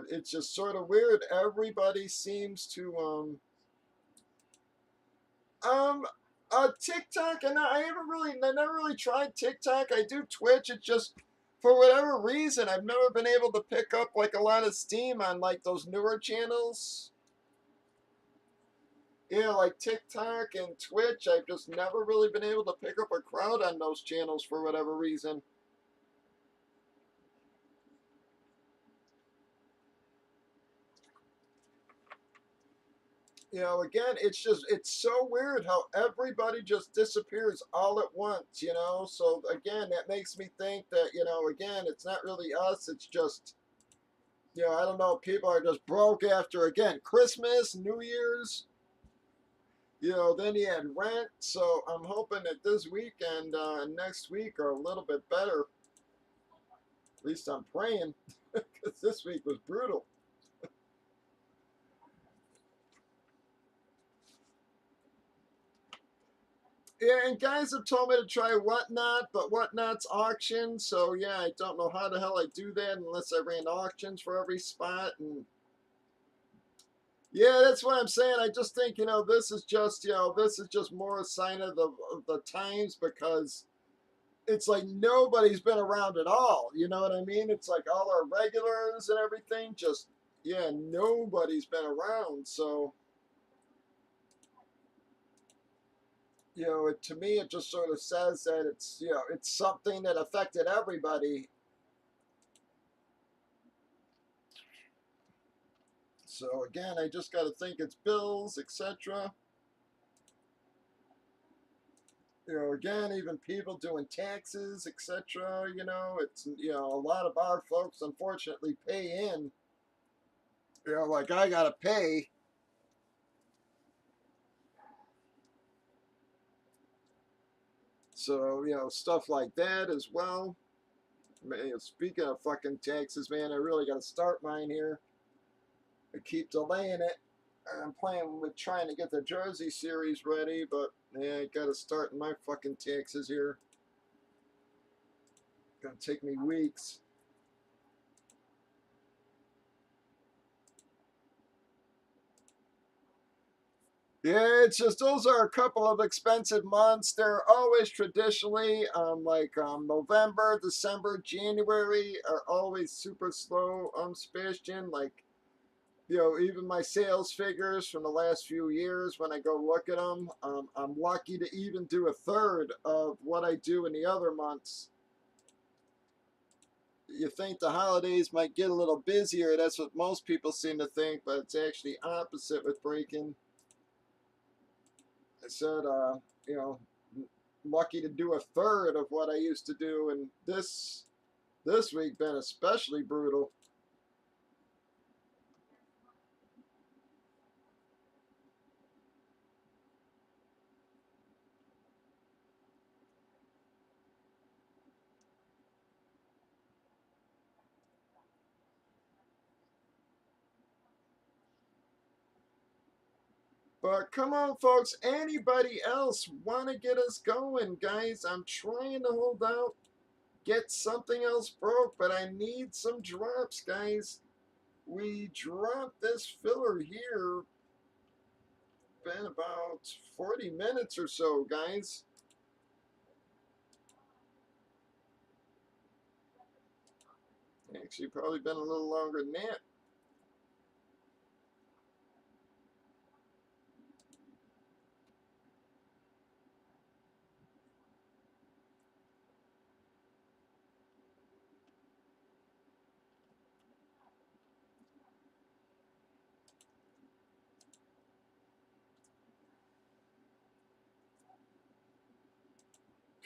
It's just sort of weird. Everybody seems to um TikTok, and I never really tried TikTok. I do Twitch. It's just for whatever reason I've never been able to pick up like a lot of steam on like those newer channels. Yeah, like TikTok and Twitch. I've just never really been able to pick up a crowd on those channels for whatever reason. Again, it's so weird how everybody just disappears all at once, So again, that makes me think that, again, it's not really us. It's just, I don't know, people are just broke after, again, Christmas, New Year's, then you had rent. So I'm hoping that this weekend and next week are a little bit better. At least I'm praying, because this week was brutal. Yeah, and guys have told me to try Whatnot, but Whatnot's auction, so yeah, I don't know how the hell I do that unless I ran auctions for every spot. And yeah, that's what I'm saying. I just think this is just more a sign of the times, because it's like nobody's been around at all. You know what I mean? It's like all our regulars and everything. Just yeah, nobody's been around. So to me, it just sort of says that it's something that affected everybody. So again, I just got to think it's bills, etc. You know, again, even people doing taxes, etc. You know, it's, you know, a lot of our folks unfortunately pay in. You know, like I gotta pay. So, you know, stuff like that as well. Man, speaking of fucking taxes, man, I really gotta start mine here. I keep delaying it. I'm playing with trying to get the Jersey series ready, but yeah, I gotta start my fucking taxes here. Gonna take me weeks. Yeah, it's just those are a couple of expensive months. They're always traditionally like November, December, January are always super slow, Sebastian. Like, you know, even my sales figures from the last few years, when I go look at them, I'm lucky to even do a third of what I do in the other months. You think the holidays might get a little busier. That's what most people seem to think, but it's actually opposite with breaking. I said, you know, lucky to do a third of what I used to do, and this week been especially brutal. But come on, folks, anybody else want to get us going, guys? I'm trying to hold out, get something else broke, but I need some drops, guys. We dropped this filler here, been about 40 minutes or so, guys. Actually, probably been a little longer than that.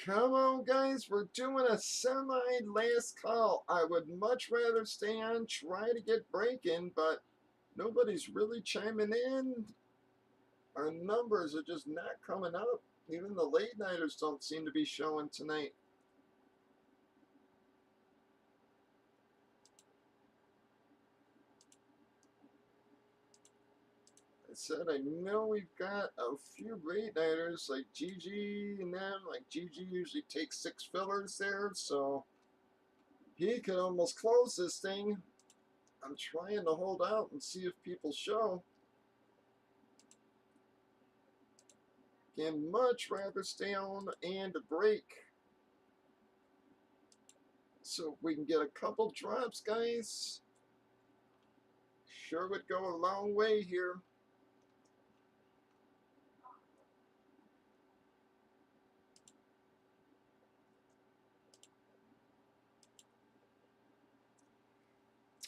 Come on, guys, we're doing a semi last call. I would much rather stay on, try to get breaking, but nobody's really chiming in. Our numbers are just not coming up. Even the late nighters don't seem to be showing tonight. I said I know we've got a few late nighters like GG and them. Like GG usually takes 6 fillers there, so he could almost close this thing. I'm trying to hold out and see if people show. Can much rather stay on and break. So if we can get a couple drops, guys, sure would go a long way here.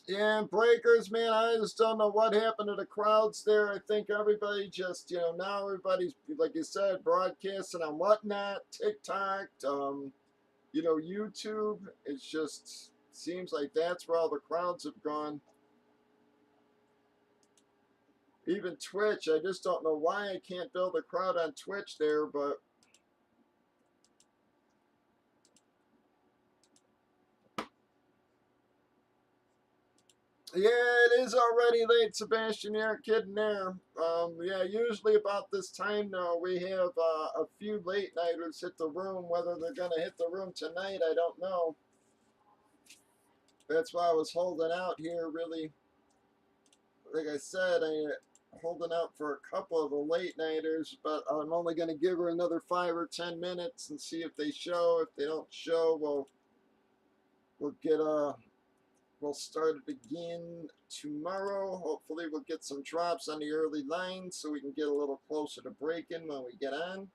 Yeah, breakers, man, I just don't know what happened to the crowds there. I think everybody just, you know, now everybody's, like you said, broadcasting on whatnot, TikTok, you know, YouTube. It's just seems like that's where all the crowds have gone. Even Twitch, I just don't know why I can't build a crowd on Twitch there, but yeah, it is already late, Sebastian. You aren't kidding there. Yeah, usually about this time now, we have a few late nighters hit the room. Whether they're going to hit the room tonight, I don't know. That's why I was holding out here, really. Like I said, I'm holding out for a couple of the late nighters, but I'm only going to give her another 5 or 10 minutes and see if they show. If they don't show, we'll get a. We'll start it again tomorrow. Hopefully we'll get some drops on the early lines so we can get a little closer to breaking when we get on.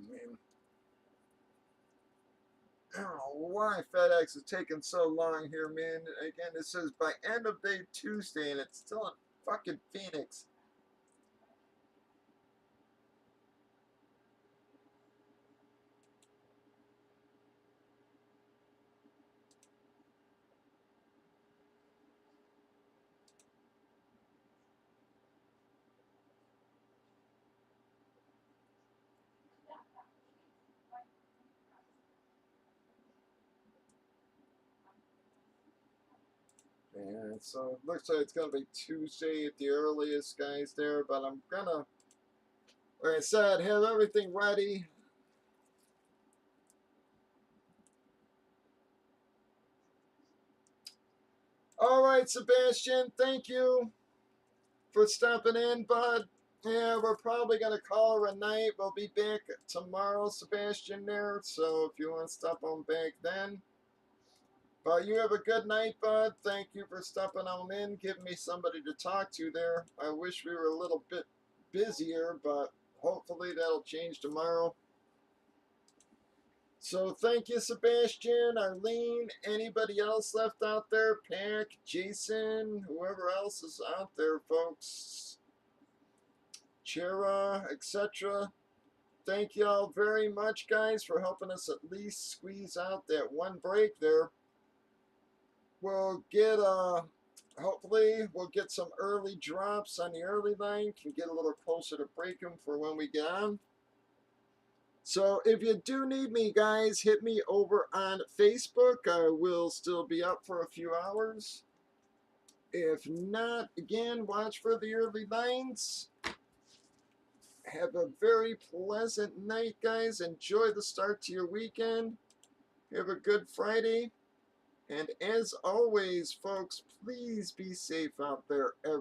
mean, I don't know why FedEx is taking so long here, man. Again, it says by end of day Tuesday, and it's still in fucking Phoenix. And so it looks like it's going to be Tuesday at the earliest, guys, there. But I'm going to, like I said, have everything ready. All right, Sebastian, thank you for stopping in, bud. Yeah, we're probably going to call her a night. We'll be back tomorrow, Sebastian, there. So if you want to stop on back then. But you have a good night, bud. Thank you for stopping on in, giving me somebody to talk to there. I wish we were a little bit busier, but hopefully that'll change tomorrow. So thank you, Sebastian, Arlene, anybody else left out there, Pack, Jason, whoever else is out there, folks, Chera, etc. Thank you all very much, guys, for helping us at least squeeze out that one break there. We'll get hopefully we'll get some early drops on the early line, can get a little closer to break them for when we get on. So if you do need me, guys, hit me over on Facebook. I will still be up for a few hours. If not, again, watch for the early lines. Have a very pleasant night, guys. Enjoy the start to your weekend. Have a good Friday. And as always, folks, please be safe out there, everyone.